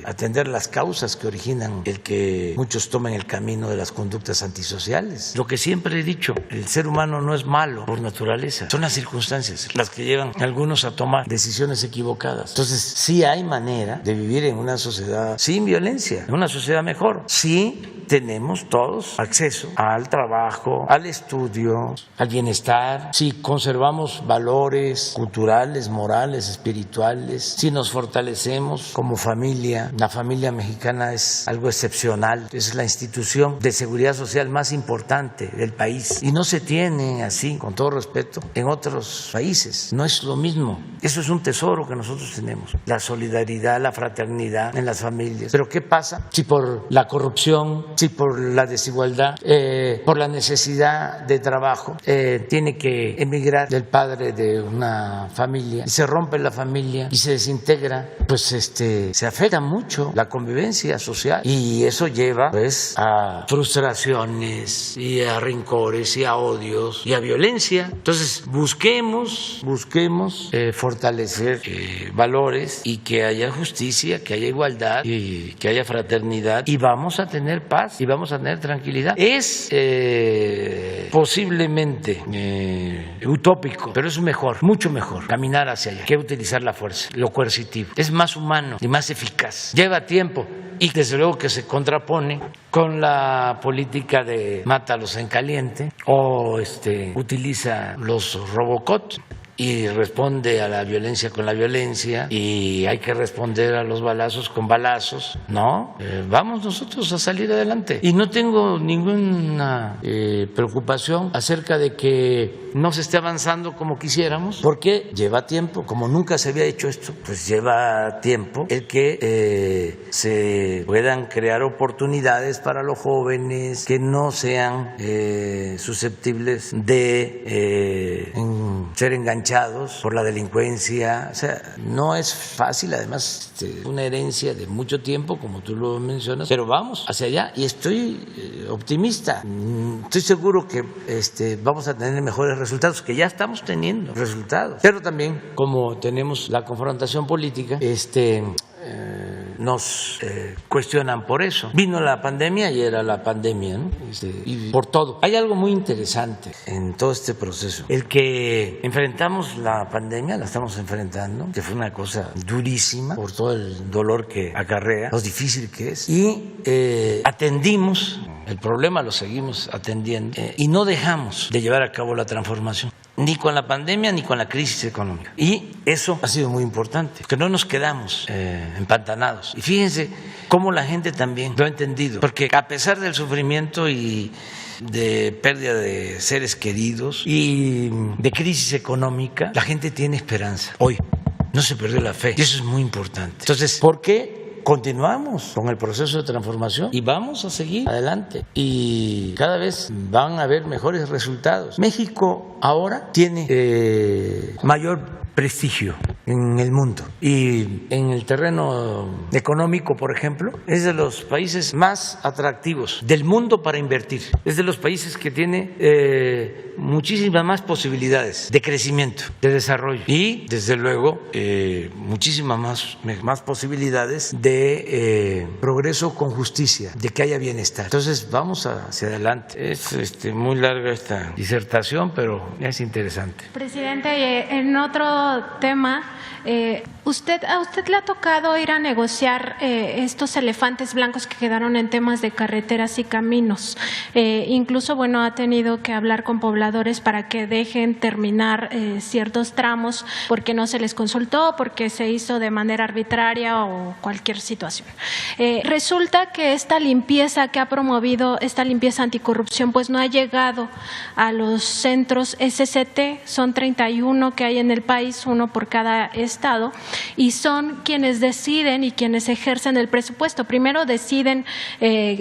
atender las causas que originan el que muchos tomen el camino de las conductas antisociales. Lo que siempre he dicho, el ser humano no es malo por naturaleza, son las circunstancias las que llevan a algunos a tomar decisiones equivocadas. Entonces, sí hay manera de vivir en una sociedad sin violencia, en una sociedad mejor. Sí tenemos todos acceso al trabajo, al estudio, al bienestar, si conservamos valores culturales, morales, espirituales, si nos fortalecemos como familia. La familia mexicana es algo excepcional, es la institución de seguridad social más importante del país y no se tiene así, con todo respeto, en otros países. No es lo mismo. Eso es un tesoro que nosotros tenemos, la solidaridad, la fraternidad en las familias. Pero ¿qué pasa si por la corrupción, si por la desigualdad, por la necesidad de trabajo, tiene que emigrar el padre de una familia y se rompe la familia y se desintegra? Pues se afecta mucho la convivencia social y eso lleva pues a frustraciones y a rencores y a odios y a violencia. Entonces busquemos fortalecer valores y que haya justicia, que haya igualdad y que haya fraternidad y vamos a tener paz y vamos a tener tranquilidad. Es posiblemente utópico, pero es mejor, mucho mejor caminar hacia allá que utilizar la fuerza, lo coercitivo. Es más humano y más eficaz. Lleva tiempo y desde luego que se contrapone con la política de mátalos en caliente o utiliza los robocots y responde a la violencia con la violencia y hay que responder a los balazos con balazos. No, vamos nosotros a salir adelante. Y no tengo ninguna preocupación acerca de que no se esté avanzando como quisiéramos, porque lleva tiempo, como nunca se había hecho esto, pues lleva tiempo el que se puedan crear oportunidades para los jóvenes que no sean susceptibles de ser enganchados por la delincuencia. O sea, no es fácil, además una herencia de mucho tiempo, como tú lo mencionas, pero vamos hacia allá y estoy optimista. Estoy seguro que vamos a tener mejores resultados, que ya estamos teniendo resultados, pero también como tenemos la confrontación política, nos cuestionan por eso. Vino la pandemia y era la pandemia, ¿no? Y por todo. Hay algo muy interesante en todo este proceso. El que enfrentamos la pandemia, la estamos enfrentando, que fue una cosa durísima por todo el dolor que acarrea, lo difícil que es, y atendimos el problema, lo seguimos atendiendo, y no dejamos de llevar a cabo la transformación, ni con la pandemia ni con la crisis económica. Y eso ha sido muy importante, que no nos quedamos empantanados. Y fíjense cómo la gente también lo ha entendido, porque a pesar del sufrimiento y de pérdida de seres queridos y de crisis económica, la gente tiene esperanza. Hoy no se perdió la fe y eso es muy importante. Entonces, ¿por qué continuamos con el proceso de transformación y vamos a seguir adelante? Y cada vez van a haber mejores resultados. México ahora tiene mayor prestigio en el mundo y en el terreno económico, por ejemplo, es de los países más atractivos del mundo para invertir. Es de los países que tiene muchísimas más posibilidades de crecimiento, de desarrollo y, desde luego, muchísimas más posibilidades de progreso con justicia, de que haya bienestar. Entonces, vamos hacia adelante. Es muy larga esta disertación, pero es interesante. Presidente, en otro tema, ¿a usted le ha tocado ir a negociar estos elefantes blancos que quedaron en temas de carreteras y caminos? Incluso, bueno, ha tenido que hablar con pobladores para que dejen terminar ciertos tramos porque no se les consultó, porque se hizo de manera arbitraria o cualquier situación. Resulta que esta limpieza que ha promovido, esta limpieza anticorrupción, pues no ha llegado a los centros SCT. Son 31 que hay en el país, uno por cada estado, y son quienes deciden y quienes ejercen el presupuesto. Primero deciden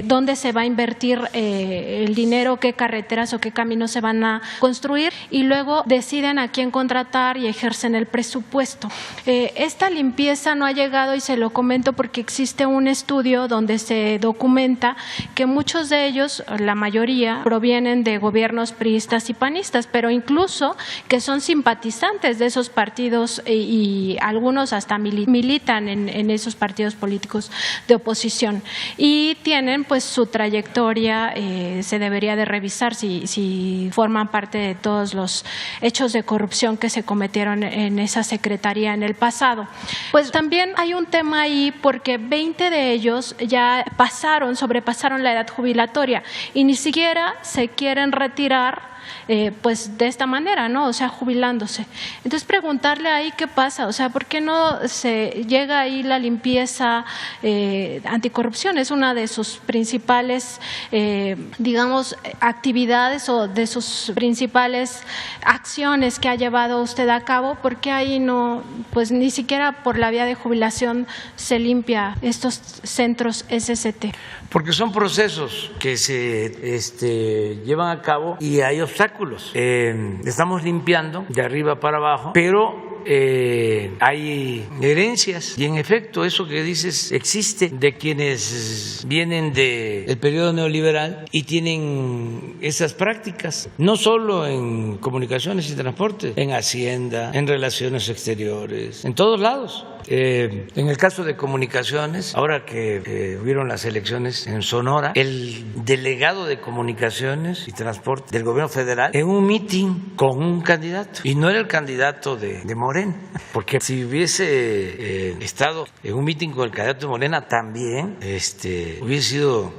dónde se va a invertir el dinero, qué carreteras o qué caminos se van a construir, y luego deciden a quién contratar y ejercen el presupuesto. Esta limpieza no ha llegado, y se lo comento porque existe un estudio donde se documenta que muchos de ellos, la mayoría, provienen de gobiernos priistas y panistas, pero incluso que son simpatizantes de esos partidos y algunos hasta militan en esos partidos políticos de oposición y tienen pues su trayectoria, se debería de revisar si forman parte de todos los hechos de corrupción que se cometieron en esa secretaría en el pasado. Pues también hay un tema ahí porque 20 de ellos ya sobrepasaron la edad jubilatoria y ni siquiera se quieren retirar pues de esta manera, ¿no? O sea, jubilándose. Entonces, preguntarle ahí qué pasa, o sea, ¿por qué no se llega ahí la limpieza anticorrupción? Es una de sus principales, digamos, actividades o de sus principales acciones que ha llevado usted a cabo. ¿Por qué ahí no, pues ni siquiera por la vía de jubilación se limpia estos centros SCT? Porque son procesos que se llevan a cabo y hay obstáculos. Estamos limpiando de arriba para abajo, pero hay herencias y en efecto eso que dices existe de quienes vienen del periodo neoliberal y tienen esas prácticas, no solo en comunicaciones y transporte, en Hacienda, en relaciones exteriores, en todos lados. En el caso de comunicaciones, ahora que hubieron las elecciones en Sonora, el delegado de comunicaciones y transporte del gobierno federal en un mitin con un candidato, y no era el candidato de Morena, Morena, porque si hubiese estado en un mitin con el candidato de Morena también hubiese sido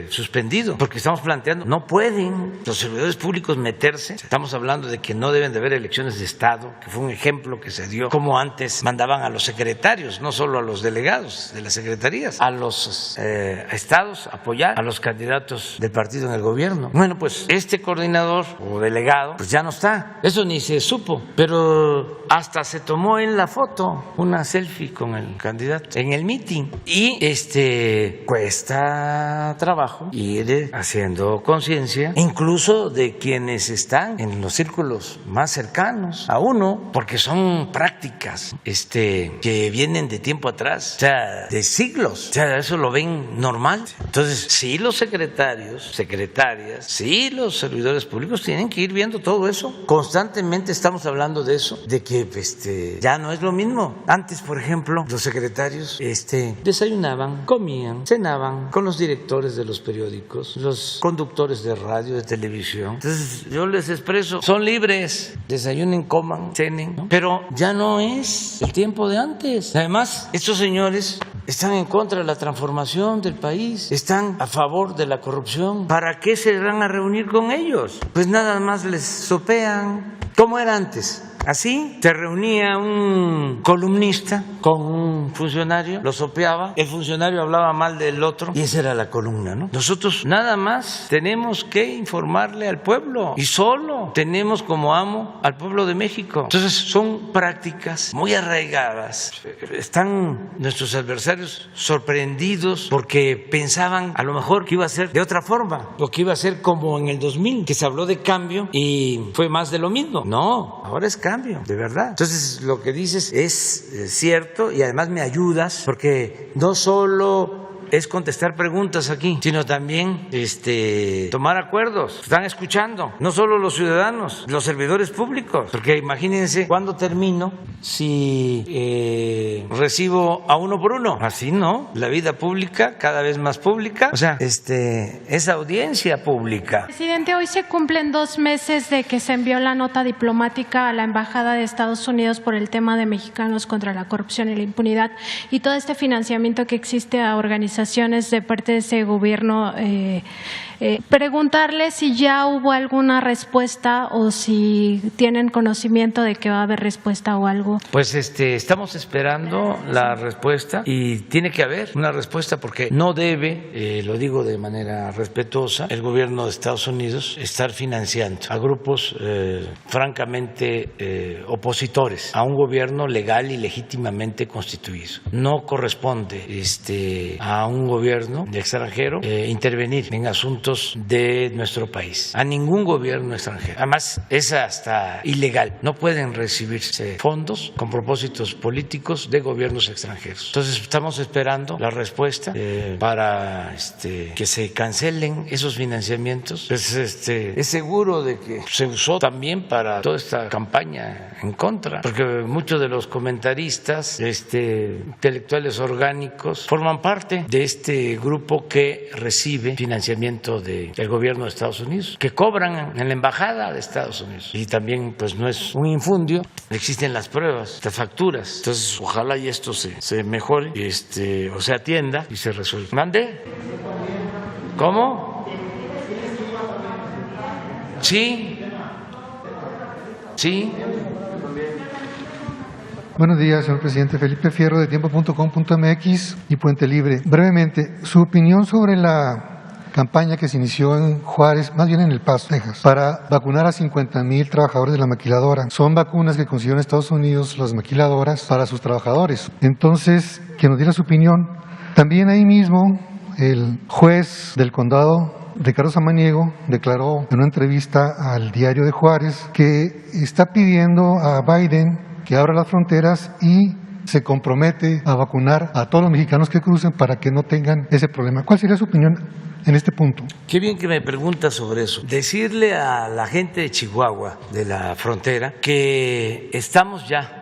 suspendido, porque estamos planteando, no pueden los servidores públicos meterse, estamos hablando de que no deben de haber elecciones de Estado, que fue un ejemplo que se dio, como antes mandaban a los secretarios, no solo a los delegados de las secretarías, a los estados apoyar a los candidatos del partido en el gobierno. Bueno, pues este coordinador o delegado pues ya no está, eso ni se supo, pero hasta se tomó en la foto una selfie con el candidato en el mitin y cuesta trabajo ir haciendo conciencia incluso de quienes están en los círculos más cercanos a uno, porque son prácticas que vienen de tiempo atrás, o sea, de siglos, o sea, eso lo ven normal. Entonces, sí, los secretarios, secretarias, sí, los servidores públicos tienen que ir viendo todo eso. Constantemente estamos hablando de eso, de que ya no es lo mismo. Antes, por ejemplo, los secretarios desayunaban, comían, cenaban con los directores de los periódicos, los conductores de radio, de televisión. Entonces, yo les expreso, son libres, desayunen, coman, cenen, ¿no? Pero ya no es el tiempo de antes. Además, estos señores están en contra de la transformación del país, están a favor de la corrupción. ¿Para qué se van a reunir con ellos? Pues nada más les sopean. ¿Cómo era antes? Así, se reunía un columnista con un funcionario, lo sopeaba, el funcionario hablaba mal del otro y esa era la columna, ¿no? Nosotros nada más tenemos que informarle al pueblo y solo tenemos como amo al pueblo de México. Entonces son prácticas muy arraigadas. Están nuestros adversarios sorprendidos porque pensaban a lo mejor que iba a ser de otra forma o que iba a ser como en el 2000, que se habló de cambio y fue más de lo mismo. No, ahora es cambio. De verdad. Entonces, lo que dices es cierto y además me ayudas porque no solo es contestar preguntas aquí, sino también tomar acuerdos. Están escuchando, no solo los ciudadanos, los servidores públicos, porque imagínense cuándo termino si recibo a uno por uno. Así no, la vida pública cada vez más pública, o sea, es audiencia pública. Presidente, hoy se cumplen 2 meses de que se envió la nota diplomática a la Embajada de Estados Unidos por el tema de mexicanos contra la corrupción y la impunidad y todo este financiamiento que existe a organizaciones de parte de ese gobierno. Preguntarle si ya hubo alguna respuesta o si tienen conocimiento de que va a haber respuesta o algo. Pues estamos esperando la respuesta y tiene que haber una respuesta porque no debe, lo digo de manera respetuosa, el gobierno de Estados Unidos estar financiando a grupos francamente opositores a un gobierno legal y legítimamente constituido. No corresponde a un gobierno extranjero intervenir en asuntos de nuestro país, a ningún gobierno extranjero. Además, es hasta ilegal. No pueden recibirse fondos con propósitos políticos de gobiernos extranjeros. Entonces, estamos esperando la respuesta para que se cancelen esos financiamientos. Pues, es seguro de que se usó también para toda esta campaña en contra, porque muchos de los comentaristas, intelectuales orgánicos, forman parte de este grupo que recibe financiamiento del gobierno de Estados Unidos, que cobran en la embajada de Estados Unidos. Y también pues no es un infundio, existen las pruebas, las facturas. Entonces ojalá y esto se mejore o se atienda y se resuelva. ¿Mande? ¿Cómo? Sí. Sí. Buenos días, señor presidente. Felipe Fierro, de tiempo.com.mx y Puente Libre. Brevemente, su opinión sobre la campaña que se inició en Juárez, más bien en El Paso, Texas, para vacunar a 50,000 trabajadores de la maquiladora. Son vacunas que consiguieron Estados Unidos las maquiladoras para sus trabajadores. Entonces, que nos diera su opinión. También ahí mismo, el juez del condado, Ricardo Samaniego, declaró en una entrevista al Diario de Juárez que está pidiendo a Biden que abra las fronteras y se compromete a vacunar a todos los mexicanos que crucen para que no tengan ese problema. ¿Cuál sería su opinión en este punto? Qué bien que me preguntas sobre eso. Decirle a la gente de Chihuahua, de la frontera, que estamos ya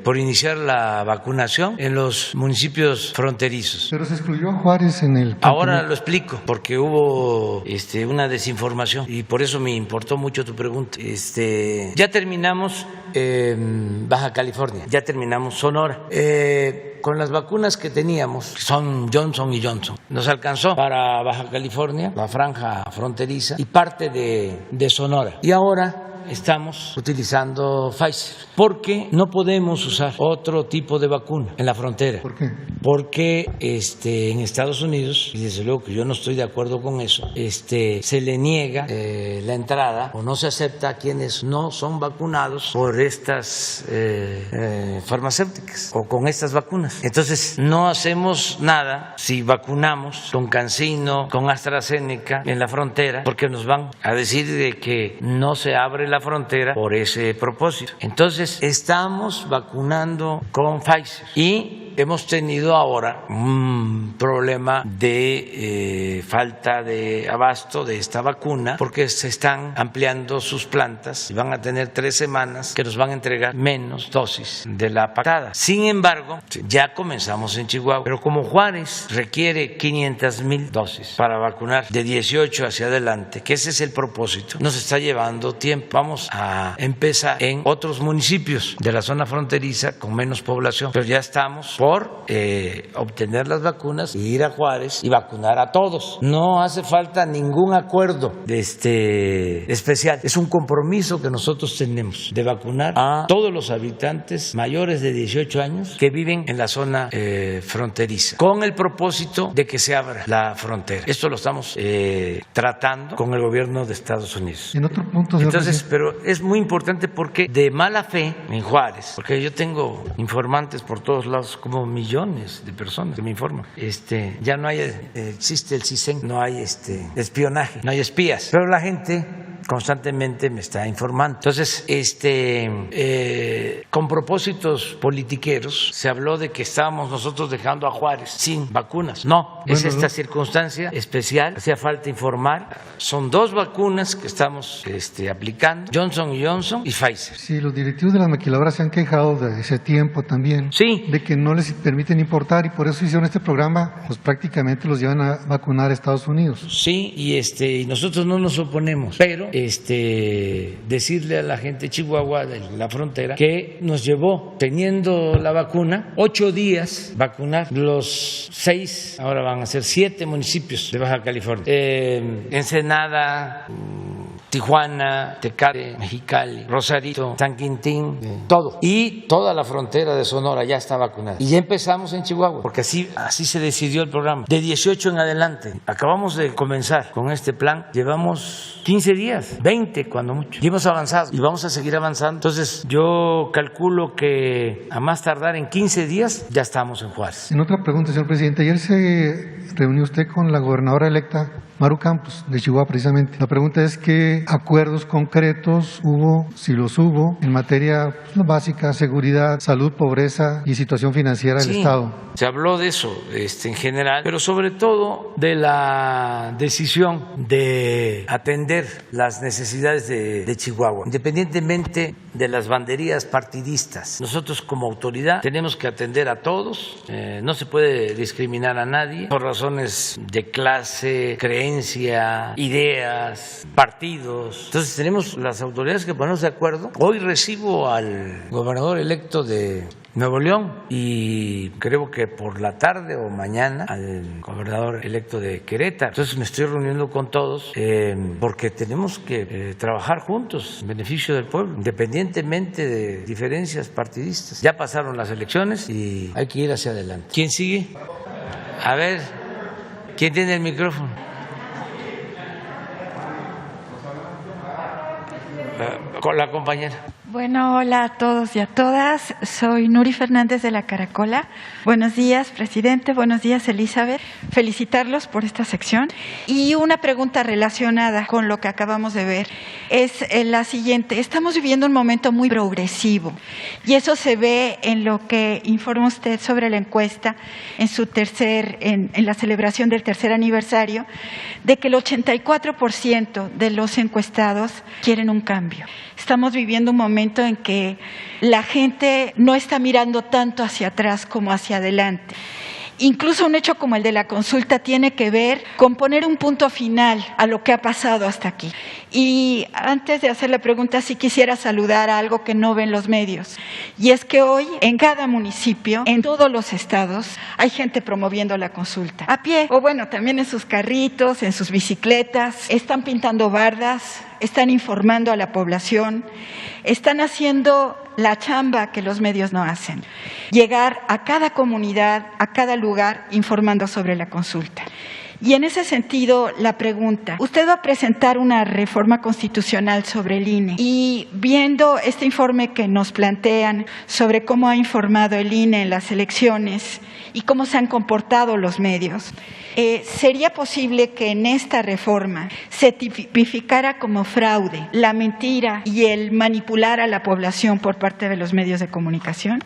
por iniciar la vacunación en los municipios fronterizos. Pero se excluyó a Juárez en el... Ahora lo explico, porque hubo una desinformación y por eso me importó mucho tu pregunta. Ya terminamos Baja California, ya terminamos Sonora. Con las vacunas que teníamos, que son Johnson & Johnson, nos alcanzó para Baja California, la franja fronteriza y parte de Sonora. Y ahora estamos utilizando Pfizer porque no podemos usar otro tipo de vacuna en la frontera. ¿Por qué? Porque en Estados Unidos, y desde luego que yo no estoy de acuerdo con eso, se le niega la entrada o no se acepta a quienes no son vacunados por estas farmacéuticas o con estas vacunas. Entonces no hacemos nada si vacunamos con CanSino, con AstraZeneca en la frontera, porque nos van a decir de que no se abre la frontera por ese propósito. Entonces estamos vacunando con Pfizer y hemos tenido ahora un problema de falta de abasto de esta vacuna porque se están ampliando sus plantas y van a tener 3 semanas que nos van a entregar menos dosis de la pactada. Sin embargo, ya comenzamos en Chihuahua, pero como Juárez requiere 500,000 dosis para vacunar de 18 hacia adelante, que ese es el propósito, nos está llevando tiempo. Vamos a empezar en otros municipios de la zona fronteriza con menos población, pero ya estamos por obtener las vacunas y ir a Juárez y vacunar a todos. No hace falta ningún acuerdo especial. Es un compromiso que nosotros tenemos de vacunar a todos los habitantes mayores de 18 años que viven en la zona fronteriza, con el propósito de que se abra la frontera. Esto lo estamos tratando con el gobierno de Estados Unidos. En otro punto, entonces, pero es muy importante porque de mala fe en Juárez, porque yo tengo informantes por todos lados, como millones de personas que me informan. Ya no hay, existe el CISEN, no hay espionaje, no hay espías, pero la gente constantemente me está informando. Entonces, con propósitos politiqueros, se habló de que estábamos nosotros dejando a Juárez sin vacunas. No, es esta circunstancia especial. Hacía falta informar. Son 2 vacunas que estamos aplicando, Johnson & Johnson y Pfizer. Sí, los directivos de las maquiladoras se han quejado de ese tiempo también. Sí. De que no les permiten importar y por eso hicieron este programa, pues prácticamente los llevan a vacunar a Estados Unidos. Sí, y nosotros no nos oponemos, pero decirle a la gente de Chihuahua, de la frontera, que nos llevó, teniendo la vacuna, 8 días vacunar los 6, ahora van a ser 7 municipios de Baja California. Ensenada, Tijuana, Tecate, Mexicali, Rosarito, San Quintín, todo. Y toda la frontera de Sonora ya está vacunada. Y ya empezamos en Chihuahua, porque así se decidió el programa. De 18 en adelante. Acabamos de comenzar con este plan. Llevamos 15 días, 20 cuando mucho. Y hemos avanzado y vamos a seguir avanzando. Entonces yo calculo que a más tardar en 15 días ya estamos en Juárez. En otra pregunta, señor presidente, ayer se reunió usted con la gobernadora electa Maru Campos, de Chihuahua precisamente. La pregunta es qué acuerdos concretos hubo, si los hubo, en materia básica, seguridad, salud, pobreza y situación financiera del Estado. Se habló de eso en general, pero sobre todo de la decisión de atender las necesidades de Chihuahua, independientemente de las banderías partidistas. Nosotros como autoridad tenemos que atender a todos, no se puede discriminar a nadie por razones de clase, creencia, ideas, partidos. Entonces tenemos las autoridades que ponernos de acuerdo. Hoy recibo al gobernador electo de Nuevo León y creo que por la tarde o mañana al gobernador electo de Querétaro. Entonces me estoy reuniendo con todos porque tenemos que trabajar juntos en beneficio del pueblo, independientemente de diferencias partidistas. Ya pasaron las elecciones y hay que ir hacia adelante. ¿Quién sigue? A ver, ¿quién tiene el micrófono? Con la compañera. Bueno, hola a todos y a todas. Soy Nuri Fernández de La Caracola. Buenos días, presidente. Buenos días, Elizabeth. Felicitarlos por esta sección. Y una pregunta relacionada con lo que acabamos de ver es la siguiente. Estamos viviendo un momento muy progresivo y eso se ve en lo que informa usted sobre la encuesta en la celebración del tercer aniversario, de que el 84% de los encuestados quieren un cambio. Estamos viviendo un momento en que la gente no está mirando tanto hacia atrás como hacia adelante. Incluso un hecho como el de la consulta tiene que ver con poner un punto final a lo que ha pasado hasta aquí. Y antes de hacer la pregunta, sí quisiera saludar a algo que no ven los medios. Y es que hoy, en cada municipio, en todos los estados, hay gente promoviendo la consulta. A pie, o bueno, también en sus carritos, en sus bicicletas, están pintando bardas, están informando a la población, están haciendo la chamba que los medios no hacen, llegar a cada comunidad, a cada lugar, informando sobre la consulta. Y en ese sentido, la pregunta, usted va a presentar una reforma constitucional sobre el INE y viendo este informe que nos plantean sobre cómo ha informado el INE en las elecciones y cómo se han comportado los medios, ¿sería posible que en esta reforma se tipificara como fraude la mentira y el manipular a la población por parte de los medios de comunicación?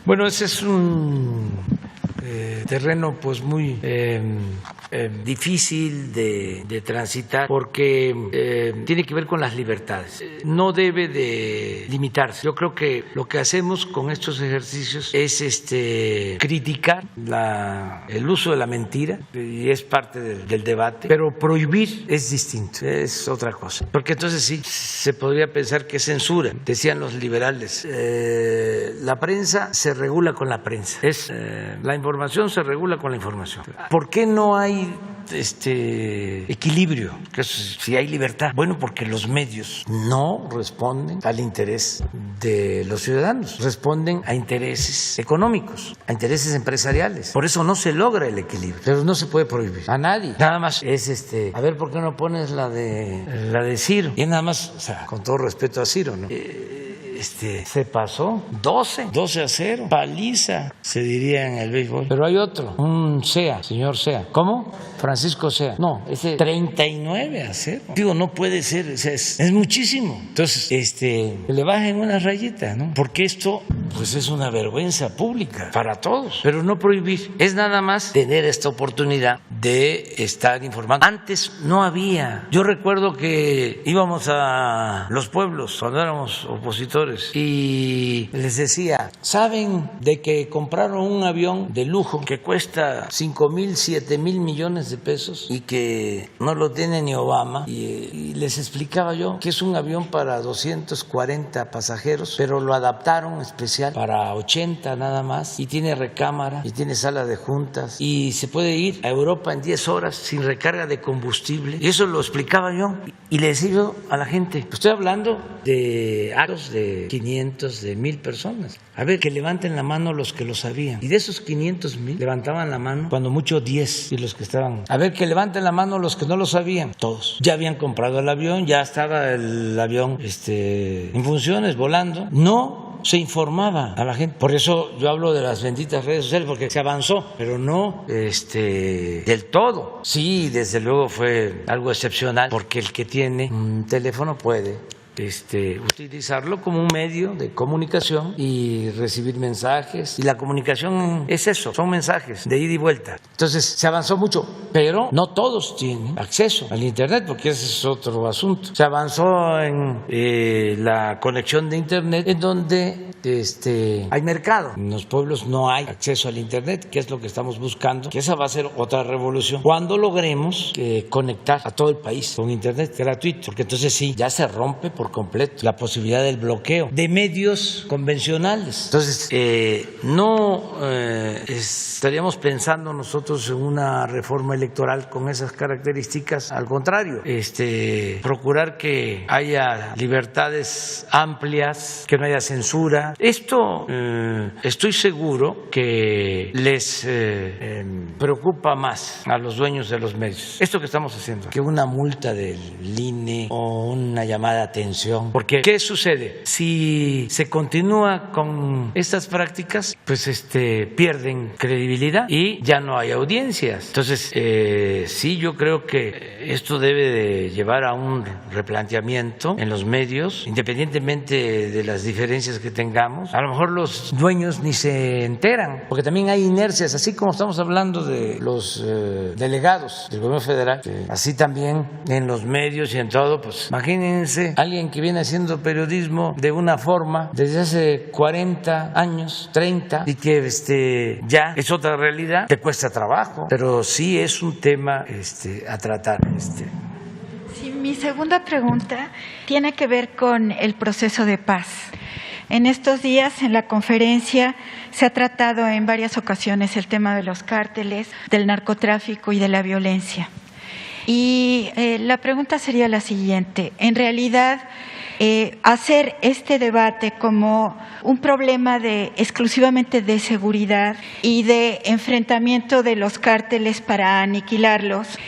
Bueno, ese es un terreno pues muy difícil de transitar porque tiene que ver con las libertades. No debe de limitarse. Yo creo que lo que hacemos con estos ejercicios es criticar el uso de la mentira y es parte del debate, pero prohibir es distinto, es otra cosa. Porque entonces sí, se podría pensar que es censura. Decían los liberales, la prensa se regula con la prensa. La información se regula con la información. ¿Por qué no hay equilibrio? Si hay libertad. Bueno, porque los medios no responden al interés de los ciudadanos, responden a intereses económicos, a intereses empresariales. Por eso no se logra el equilibrio, pero no se puede prohibir a nadie. Nada más es a ver, ¿por qué no pones la de Ciro? Y nada más, o sea, con todo respeto a Ciro, ¿no? Se pasó 12-0, paliza, se diría en el béisbol. Pero hay otro, un Sea, señor Sea. ¿Cómo? Francisco Sea. No, ese 39-0. Digo, no puede ser, es muchísimo. Entonces, que le bajen una rayita, ¿no? Porque esto, pues es una vergüenza pública para todos. Pero no prohibir, es nada más tener esta oportunidad de estar informando. Antes no había. Yo recuerdo que íbamos a los pueblos cuando éramos opositores y les decía, ¿saben de que compraron un avión de lujo que cuesta 5,000, 7,000 millones de pesos y que no lo tiene ni Obama? Y les explicaba yo que es un avión para 240 pasajeros, pero lo adaptaron especial para 80 nada más y tiene recámara y tiene sala de juntas y se puede ir a Europa en 10 horas sin recarga de combustible. Y eso lo explicaba yo y le decía yo a la gente, estoy hablando de actos de 500, de 1,000 personas. A ver, que levanten la mano los que lo sabían. Y de esos 500,000 levantaban la mano, cuando mucho 10, y los que estaban. A ver, que levanten la mano los que no lo sabían. Todos. Ya habían comprado el avión, ya estaba el avión en funciones, volando. No se informaba a la gente. Por eso yo hablo de las benditas redes sociales, porque se avanzó, pero no del todo. Sí, desde luego fue algo excepcional, porque el que tiene un teléfono puede utilizarlo como un medio de comunicación y recibir mensajes, y la comunicación es eso, son mensajes de ida y vuelta. Entonces se avanzó mucho, pero no todos tienen acceso al internet, porque ese es otro asunto. Se avanzó en la conexión de internet, en donde hay mercado. En los pueblos no hay acceso al internet, que es lo que estamos buscando, que esa va a ser otra revolución cuando logremos conectar a todo el país con internet gratuito, porque entonces sí, ya se rompe por completo la posibilidad del bloqueo de medios convencionales. Entonces, no estaríamos pensando nosotros en una reforma electoral con esas características. Al contrario, procurar que haya libertades amplias, que no haya censura. Esto estoy seguro que les preocupa más a los dueños de los medios. Esto que estamos haciendo, que una multa del INE o una llamada de atención. Porque, ¿qué sucede? Si se continúa con estas prácticas, pues pierden credibilidad y ya no hay audiencias. Entonces, sí, yo creo que esto debe de llevar a un replanteamiento en los medios, independientemente de las diferencias que tengamos. A lo mejor los dueños ni se enteran, porque también hay inercias, así como estamos hablando de los delegados del gobierno federal, así también en los medios y en todo. Pues imagínense alguien que viene haciendo periodismo de una forma desde hace 40 años, 30, y que ya es otra realidad, te cuesta trabajo, pero sí es un tema a tratar. Sí, mi segunda pregunta tiene que ver con el proceso de paz. En estos días, en la conferencia, se ha tratado en varias ocasiones el tema de los cárteles, del narcotráfico y de la violencia. Y la pregunta sería la siguiente. En realidad, hacer este debate como un problema exclusivamente de seguridad y de enfrentamiento de los cárteles para aniquilarlos,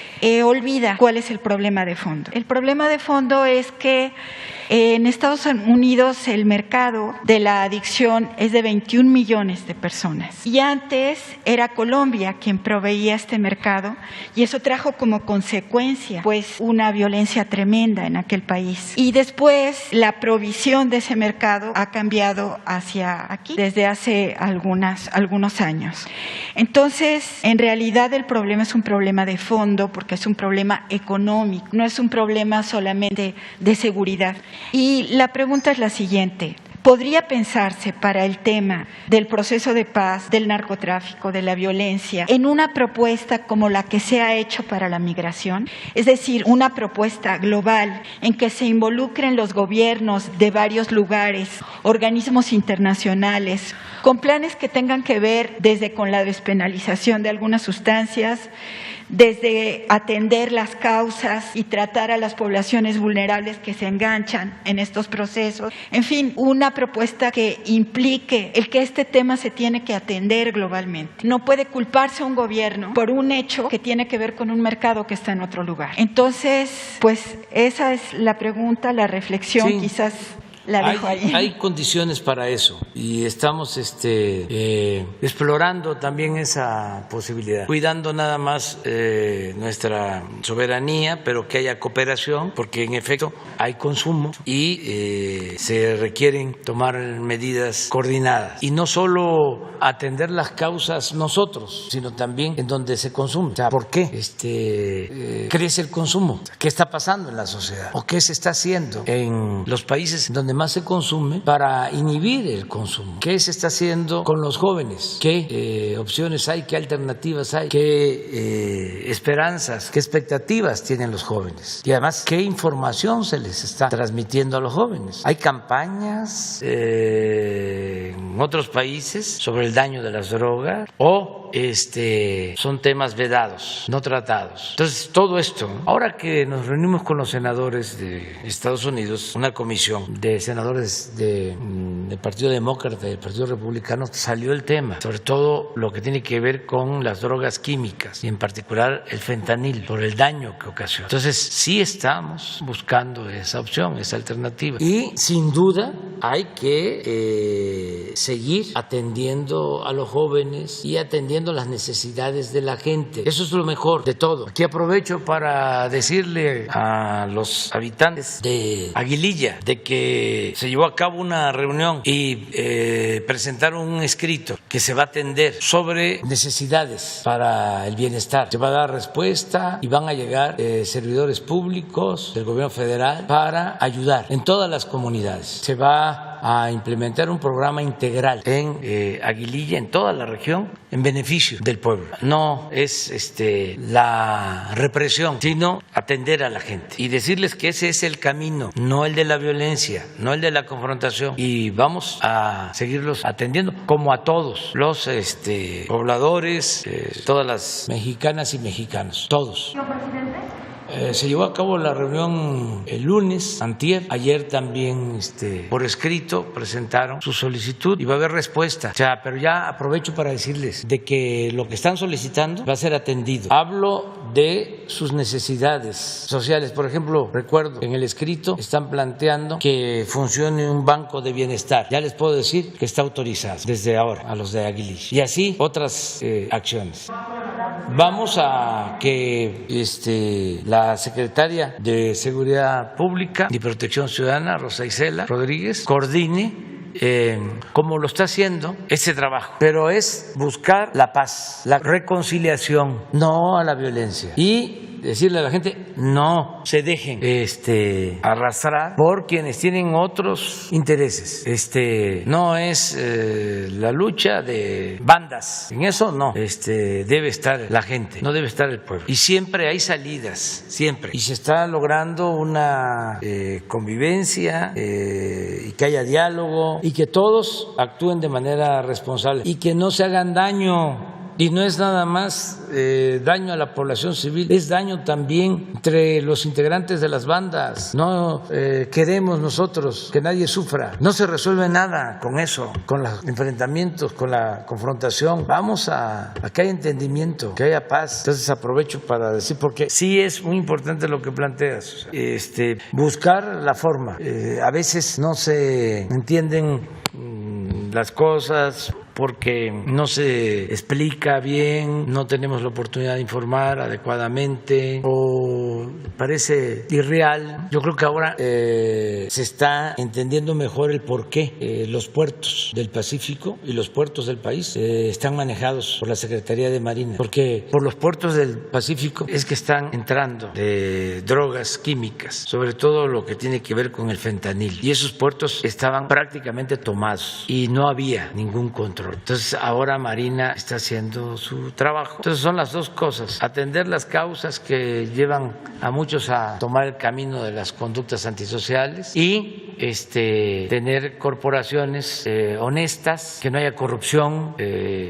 olvida cuál es el problema de fondo. El problema de fondo es que en Estados Unidos el mercado de la adicción es de 21 millones de personas y antes era Colombia quien proveía este mercado y eso trajo como consecuencia pues una violencia tremenda en aquel país. Y después la provisión de ese mercado ha cambiado hacia aquí desde hace algunos años. Entonces, en realidad el problema es un problema de fondo porque es un problema económico, no es un problema solamente de seguridad. Y la pregunta es la siguiente. ¿Podría pensarse para el tema del proceso de paz, del narcotráfico, de la violencia, en una propuesta como la que se ha hecho para la migración? Es decir, una propuesta global en que se involucren los gobiernos de varios lugares, organismos internacionales, con planes que tengan que ver desde con la despenalización de algunas sustancias, desde atender las causas y tratar a las poblaciones vulnerables que se enganchan en estos procesos. En fin, una propuesta que implique el que este tema se tiene que atender globalmente. No puede culparse a un gobierno por un hecho que tiene que ver con un mercado que está en otro lugar. Entonces, pues esa es la pregunta, la reflexión, sí. Quizás la dejo ahí. Hay condiciones para eso y estamos explorando también esa posibilidad, cuidando nada más nuestra soberanía, pero que haya cooperación, porque en efecto hay consumo y se requieren tomar medidas coordinadas y no solo atender las causas nosotros, sino también en donde se consume. O sea, ¿por qué crece el consumo? ¿Qué está pasando en la sociedad? ¿O qué se está haciendo en los países donde más se consume para inhibir el consumo? ¿Qué se está haciendo con los jóvenes? ¿Qué opciones hay? ¿Qué alternativas hay? ¿Qué esperanzas, qué expectativas tienen los jóvenes? Y además, ¿qué información se les está transmitiendo a los jóvenes? Hay campañas en otros países sobre el daño de las drogas o son temas vedados, no tratados. Entonces, todo esto, ahora que nos reunimos con los senadores de Estados Unidos, una comisión de senadores del Partido Demócrata y del Partido Republicano, salió el tema, sobre todo lo que tiene que ver con las drogas químicas y en particular el fentanil, por el daño que ocasiona. Entonces, sí estamos buscando esa opción, esa alternativa. Y sin duda hay que seguir atendiendo a los jóvenes y atendiendo las necesidades de la gente. Eso es lo mejor de todo. Aquí aprovecho para decirle a los habitantes de Aguililla de que se llevó a cabo una reunión y presentaron un escrito que se va a atender sobre necesidades para el bienestar. Se va a dar respuesta y van a llegar servidores públicos del gobierno federal para ayudar en todas las comunidades. Se va a implementar un programa integral en Aguililla, en toda la región, en beneficio del pueblo. No es la represión, sino atender a la gente y decirles que ese es el camino, no el de la violencia, no el de la confrontación. Y vamos a seguirlos atendiendo, como a todos los pobladores, todas las mexicanas y mexicanos, todos. Se llevó a cabo la reunión el lunes, antier. Ayer también por escrito presentaron su solicitud y va a haber respuesta. O sea, pero ya aprovecho para decirles de que lo que están solicitando va a ser atendido. Hablo de sus necesidades sociales. Por ejemplo, recuerdo en el escrito están planteando que funcione un banco de bienestar. Ya les puedo decir que está autorizado desde ahora a los de Aguililla. Y así otras acciones. Vamos a que la secretaria de Seguridad Pública y Protección Ciudadana, Rosa Isela Rodríguez, coordine como lo está haciendo ese trabajo, pero es buscar la paz, la reconciliación, no a la violencia, y decirle a la gente no se dejen arrastrar por quienes tienen otros intereses. No es la lucha de bandas, en eso no debe estar la gente, no debe estar el pueblo, y siempre hay salidas, siempre, y se está logrando una convivencia y que haya diálogo y que todos actúen de manera responsable y que no se hagan daño. Y no es nada más daño a la población civil, es daño también entre los integrantes de las bandas. No queremos nosotros que nadie sufra. No se resuelve nada con eso, con los enfrentamientos, con la confrontación. Vamos a que haya entendimiento, que haya paz. Entonces aprovecho para decir, porque sí es muy importante lo que planteas, buscar la forma. A veces no se entienden las cosas porque no se explica bien, no tenemos la oportunidad de informar adecuadamente o parece irreal. Yo creo que ahora se está entendiendo mejor el por qué los puertos del Pacífico y los puertos del país están manejados por la Secretaría de Marina, porque por los puertos del Pacífico es que están entrando drogas químicas, sobre todo lo que tiene que ver con el fentanil, y esos puertos estaban prácticamente tomados y no había ningún control. Entonces ahora Marina está haciendo su trabajo. Entonces son las dos cosas: atender las causas que llevan a muchos a tomar el camino de las conductas antisociales y tener corporaciones honestas, que no haya corrupción,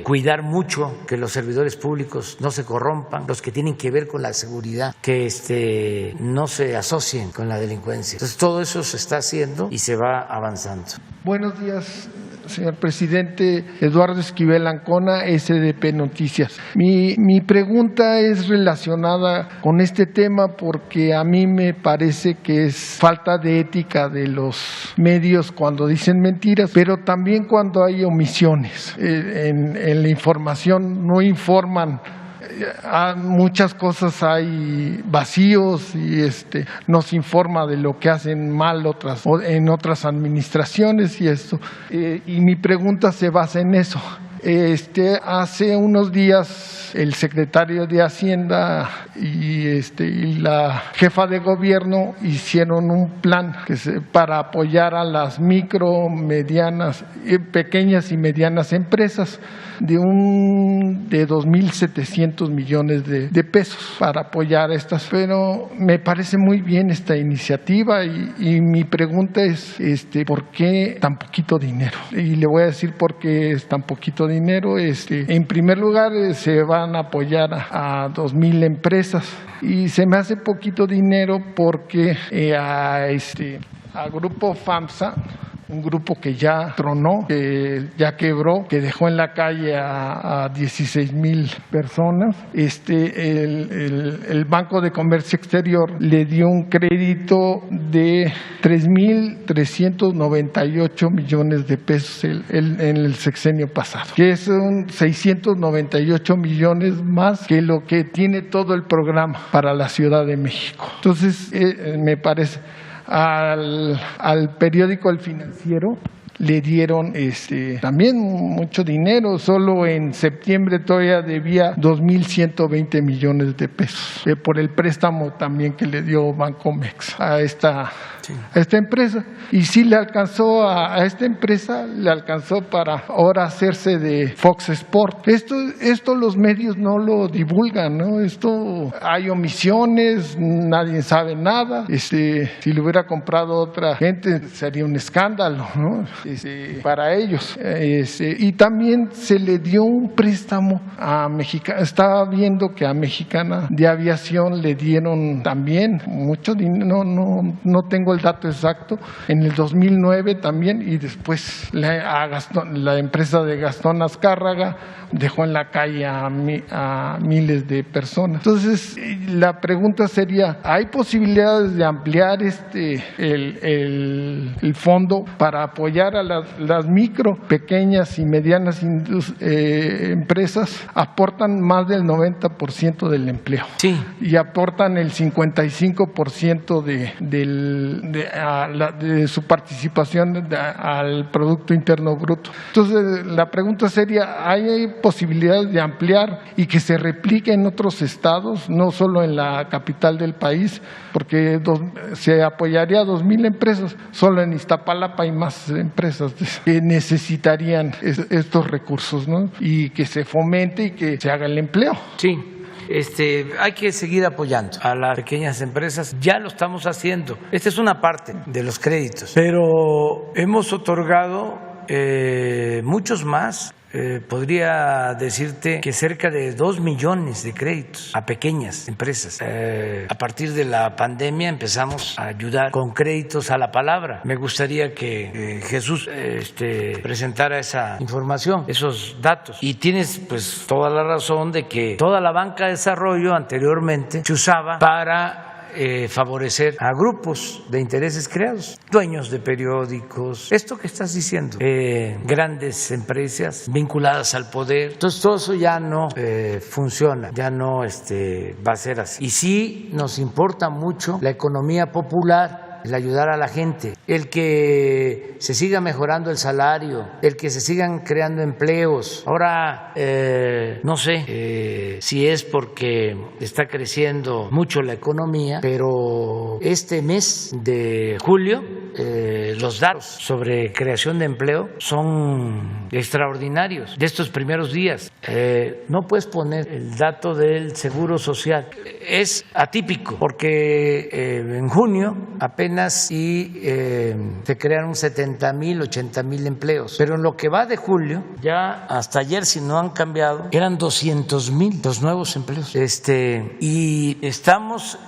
cuidar mucho que los servidores públicos no se corrompan, los que tienen que ver con la seguridad, que no se asocien con la delincuencia. Entonces todo eso se está haciendo y se va avanzando. Buenos días, señor presidente. Eduardo Esquivel Ancona, SDP Noticias. Mi pregunta es relacionada con este tema porque a mí me parece que es falta de ética de los medios cuando dicen mentiras, pero también cuando hay omisiones en la información, no informan. Muchas cosas hay vacíos y no se informa de lo que hacen mal en otras administraciones y esto. Y mi pregunta se basa en eso. Hace unos días el secretario de Hacienda y la jefa de gobierno hicieron un plan para apoyar a las micro, medianas, pequeñas y medianas empresas de 2.700 millones de pesos para apoyar estas. Pero me parece muy bien esta iniciativa y mi pregunta es ¿por qué tan poquito dinero? Y le voy a decir por qué es tan poquito dinero. En primer lugar, se van a apoyar a 2.000 empresas y se me hace poquito dinero porque a Grupo FAMSA, un grupo que ya tronó, que ya quebró, que dejó en la calle a 16,000 personas. El Banco de Comercio Exterior le dio un crédito de 3,398 millones de pesos en el sexenio pasado, que son 698 millones más que lo que tiene todo el programa para la Ciudad de México. Entonces, me parece... Al periódico El Financiero le dieron también mucho dinero. Solo en septiembre todavía debía 2.120 millones de pesos por el préstamo también que le dio Bancomex a esta empresa. Y sí le alcanzó a esta empresa, le alcanzó para ahora hacerse de Fox Sport. Esto los medios no lo divulgan, ¿no? Esto hay omisiones, nadie sabe nada. Si lo hubiera comprado otra gente sería un escándalo, ¿no? Para ellos. Y también se le dio un préstamo a Mexicana. Estaba viendo que a Mexicana de Aviación le dieron también mucho dinero, no tengo el dato exacto, en el 2009 también, y después la empresa de Gastón Azcárraga dejó en la calle a miles de personas. Entonces, la pregunta sería, ¿hay posibilidades de ampliar el fondo para apoyar a las micro, pequeñas y medianas empresas? Aportan más del 90% del empleo. Sí. Y aportan el 55% de su participación al Producto Interno Bruto. Entonces, la pregunta sería, ¿hay posibilidades de ampliar y que se replique en otros estados, no solo en la capital del país? Porque se apoyaría a 2,000 empresas. Solo en Iztapalapa hay más empresas que necesitarían estos recursos, ¿no? Y que se fomente y que se haga el empleo. Sí. Hay que seguir apoyando a las pequeñas empresas, ya lo estamos haciendo. Esta es una parte de los créditos, pero hemos otorgado muchos más. Podría decirte que cerca de 2 millones de créditos a pequeñas empresas. A partir de la pandemia empezamos a ayudar con créditos a la palabra. Me gustaría que Jesús presentara esa información, esos datos. Y tienes pues toda la razón de que toda la banca de desarrollo anteriormente se usaba para favorecer a grupos de intereses creados, dueños de periódicos, esto que estás diciendo, grandes empresas vinculadas al poder. Entonces todo eso ya no funciona, ya no va a ser así. Y sí nos importa mucho la economía popular, el ayudar a la gente, el que se siga mejorando el salario, el que se sigan creando empleos. Ahora, no sé si es porque está creciendo mucho la economía, pero este mes de julio los datos sobre creación de empleo son extraordinarios de estos primeros días. No puedes poner el dato del Seguro Social. Es atípico porque en junio apenas se crearon 70,000, 80,000 empleos. Pero en lo que va de julio, ya hasta ayer, si no han cambiado, eran 200,000 los nuevos empleos. Y estamos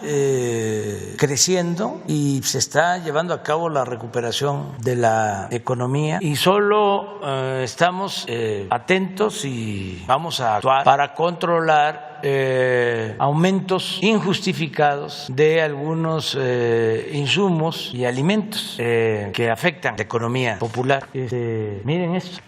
creciendo y se está llevando a cabo la recuperación de la economía. Y solo estamos atentos y vamos a actuar para controlar aumentos injustificados de algunos insumos y alimentos que afectan la economía popular. Miren esto.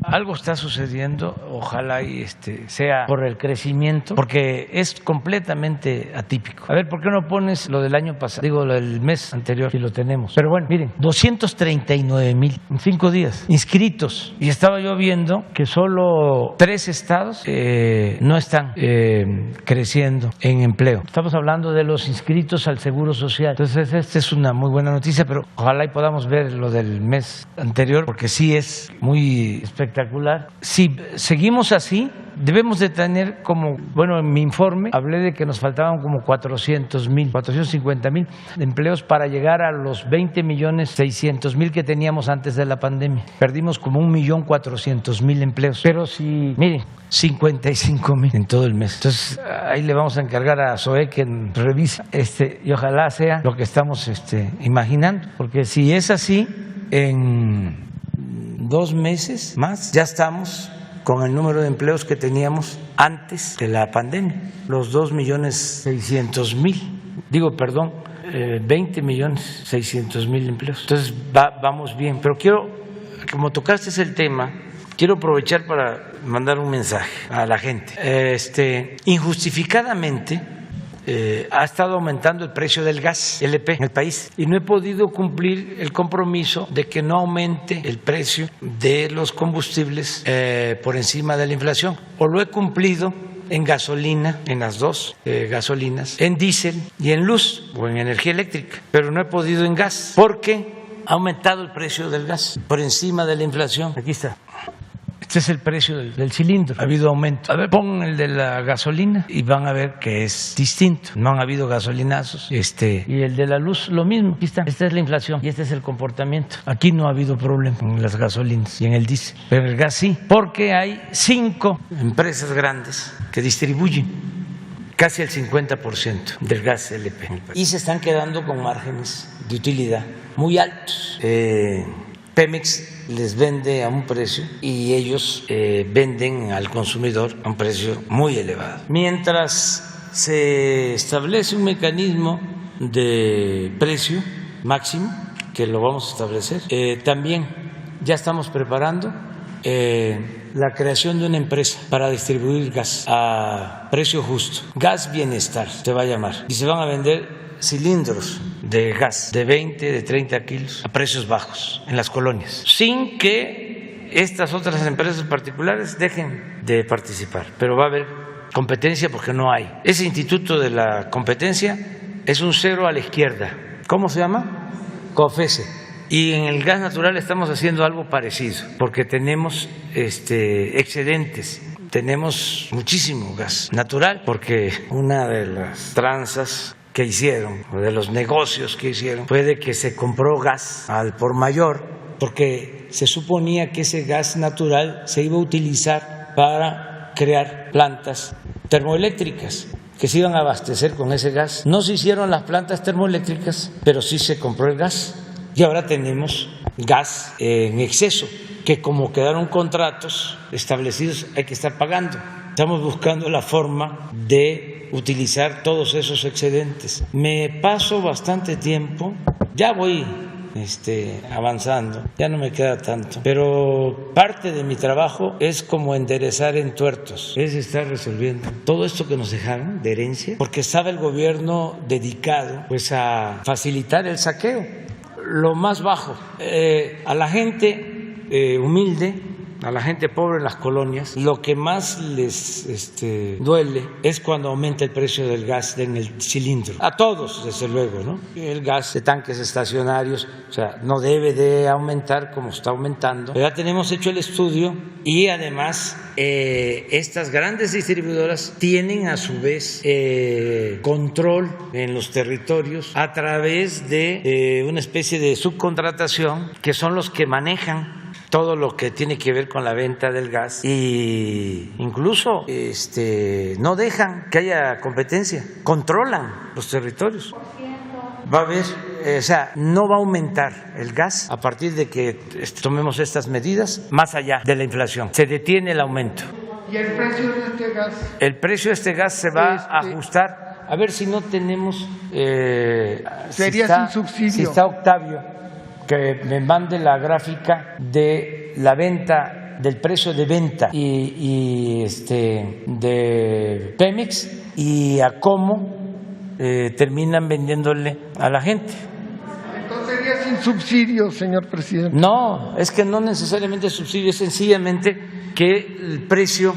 Algo está sucediendo, ojalá y sea por el crecimiento, porque es completamente atípico. A ver, ¿por qué no pones lo del año pasado? Digo, lo del mes anterior, si lo tenemos. Pero bueno, miren, 239,000 en 5 días inscritos. Y estaba yo viendo que solo 3 estados no están creciendo en empleo. Estamos hablando de los inscritos al Seguro Social. Entonces, esta es una muy buena noticia, pero ojalá y podamos ver lo del mes anterior, porque sí es muy espectacular. Si seguimos así, debemos de tener como, bueno, en mi informe hablé de que nos faltaban como 400,000, 450,000 empleos para llegar a los 20,600,000 que teníamos antes de la pandemia. Perdimos como 1,400,000 empleos. Pero si, miren, 55,000 en todo el mes. Entonces, ahí le vamos a encargar a Zoe que revisa y ojalá sea lo que estamos imaginando, porque si es así, en 2 meses más ya estamos con el número de empleos que teníamos antes de la pandemia, los 2,600,000, 20,600,000 empleos. Entonces vamos bien, pero como tocaste el tema, quiero aprovechar para mandar un mensaje a la gente. Injustificadamente ha estado aumentando el precio del gas LP en el país y no he podido cumplir el compromiso de que no aumente el precio de los combustibles por encima de la inflación. O lo he cumplido en gasolina, en las dos gasolinas, en diésel y en luz o en energía eléctrica, pero no he podido en gas porque ha aumentado el precio del gas por encima de la inflación. Aquí está. Este es el precio del cilindro. Ha habido aumento. A ver, pongan el de la gasolina y van a ver que es distinto. No han habido gasolinazos. Y el de la luz, lo mismo. Aquí está. Esta es la inflación y este es el comportamiento. Aquí no ha habido problema en las gasolinas y en el diésel. Pero en el gas sí. Porque hay 5 empresas grandes que distribuyen casi el 50% del gas LP. Y se están quedando con márgenes de utilidad muy altos. Pemex les vende a un precio y ellos venden al consumidor a un precio muy elevado. Mientras se establece un mecanismo de precio máximo, que lo vamos a establecer, también ya estamos preparando la creación de una empresa para distribuir gas a precio justo. Gas Bienestar se va a llamar y se van a vender cilindros de gas de 20, de 30 kilos a precios bajos en las colonias, sin que estas otras empresas particulares dejen de participar. Pero va a haber competencia porque no hay. Ese instituto de la competencia es un cero a la izquierda. ¿Cómo se llama? COFECE. Y en el gas natural estamos haciendo algo parecido, porque tenemos excedentes. Tenemos muchísimo gas natural, porque una de las tranzas que hicieron, o de los negocios que hicieron, fue de que se compró gas al por mayor, porque se suponía que ese gas natural se iba a utilizar para crear plantas termoeléctricas que se iban a abastecer con ese gas. No se hicieron las plantas termoeléctricas, pero sí se compró el gas y ahora tenemos gas en exceso, que como quedaron contratos establecidos hay que estar pagando. Estamos buscando la forma de utilizar todos esos excedentes. Me paso bastante tiempo, ya voy avanzando, ya no me queda tanto, pero parte de mi trabajo es como enderezar entuertos, es estar resolviendo todo esto que nos dejaron de herencia, porque estaba el gobierno dedicado pues a facilitar el saqueo, lo más bajo, a la gente humilde, a la gente pobre en las colonias, lo que más les duele es cuando aumenta el precio del gas en el cilindro. A todos, desde luego, ¿no? El gas de tanques estacionarios, o sea, no debe de aumentar como está aumentando. Pero ya tenemos hecho el estudio y además estas grandes distribuidoras tienen a su vez control en los territorios a través de una especie de subcontratación, que son los que manejan todo lo que tiene que ver con la venta del gas y incluso no dejan que haya competencia, controlan los territorios. Va a haber, o sea, no va a aumentar el gas a partir de que tomemos estas medidas más allá de la inflación. Se detiene el aumento. ¿Y el precio de este gas? El precio de este gas se va a ajustar. A ver si no tenemos... sería sin subsidio. Si está Octavio, que me mande la gráfica de la venta, del precio de venta y de Pemex y a cómo terminan vendiéndole a la gente. Entonces sería sin subsidio, señor presidente. No, es que no necesariamente subsidio, es sencillamente que el precio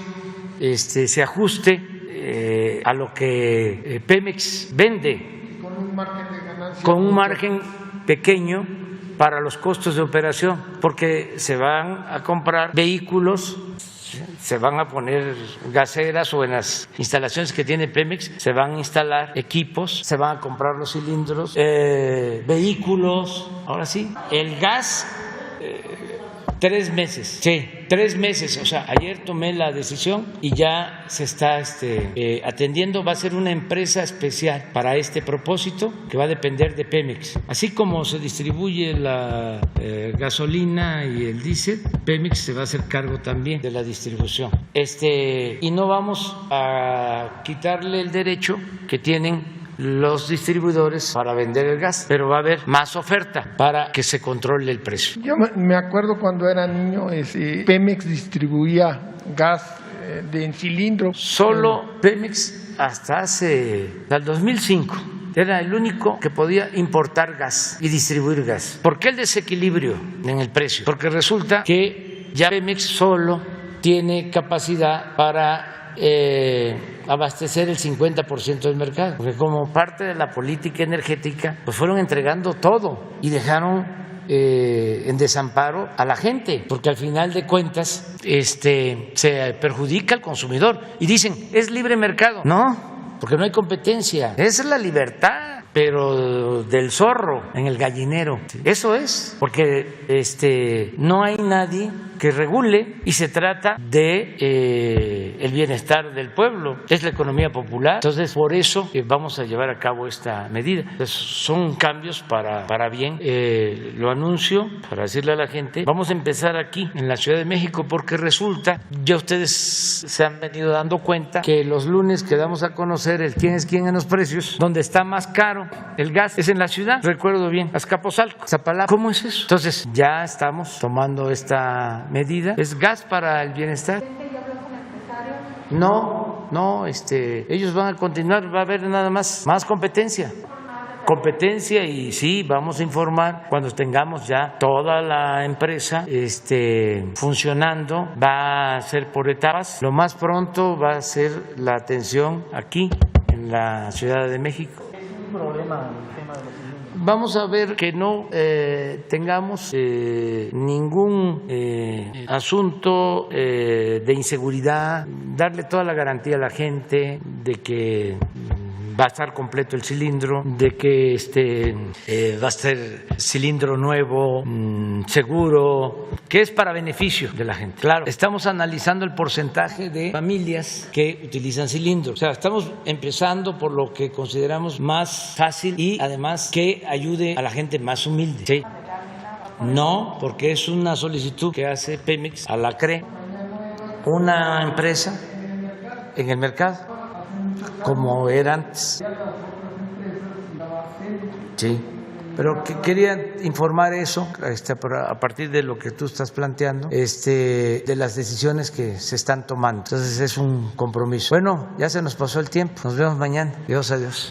se ajuste a lo que Pemex vende. Con un margen de ganancia. Con un margen pequeño para los costos de operación, porque se van a comprar vehículos, se van a poner gaseras o en las instalaciones que tiene Pemex se van a instalar equipos, se van a comprar los cilindros, vehículos. Ahora sí, el gas, 3 meses, sí, 3 meses. O sea, ayer tomé la decisión y ya se está atendiendo. Va a ser una empresa especial para este propósito que va a depender de Pemex. Así como se distribuye la gasolina y el diésel, Pemex se va a hacer cargo también de la distribución. Y no vamos a quitarle el derecho que tienen los distribuidores para vender el gas, pero va a haber más oferta para que se controle el precio. Yo me acuerdo cuando era niño, Pemex distribuía gas en cilindros. Solo Pemex hasta el 2005, era el único que podía importar gas y distribuir gas. ¿Por qué el desequilibrio en el precio? Porque resulta que ya Pemex solo tiene capacidad para abastecer el 50% del mercado, porque como parte de la política energética, pues fueron entregando todo y dejaron en desamparo a la gente, porque al final de cuentas se perjudica al consumidor. Y dicen, es libre mercado. No, porque no hay competencia. Esa es la libertad, pero del zorro en el gallinero. Eso es, porque no hay nadie que regule y se trata de el bienestar del pueblo, es la economía popular. Entonces, por eso vamos a llevar a cabo esta medida. Entonces, son cambios para bien. Lo anuncio para decirle a la gente, vamos a empezar aquí en la Ciudad de México, porque resulta, ya ustedes se han venido dando cuenta que los lunes que damos a conocer el quién es quién en los precios, donde está más caro el gas es en la ciudad, recuerdo bien, Azcapotzalco, Zapalapa. ¿Cómo es eso? Entonces, ya estamos tomando esta medida. ¿Es gas para el bienestar? No, ellos van a continuar, va a haber nada más competencia. Y sí, vamos a informar cuando tengamos ya toda la empresa funcionando. Va a ser por etapas. Lo más pronto va a ser la atención aquí en la Ciudad de México. Vamos a ver que no tengamos ningún asunto de inseguridad, darle toda la garantía a la gente de que va a estar completo el cilindro, de que va a ser cilindro nuevo, seguro, que es para beneficio de la gente. Claro, estamos analizando el porcentaje de familias que utilizan cilindros. O sea, estamos empezando por lo que consideramos más fácil y además que ayude a la gente más humilde. ¿Sí? No, porque es una solicitud que hace Pemex a la CRE, una empresa en el mercado, como era antes. Sí, pero quería informar eso a partir de lo que tú estás planteando, de las decisiones que se están tomando. Entonces es un compromiso. Bueno, ya se nos pasó el tiempo. Nos vemos mañana. Dios, adiós.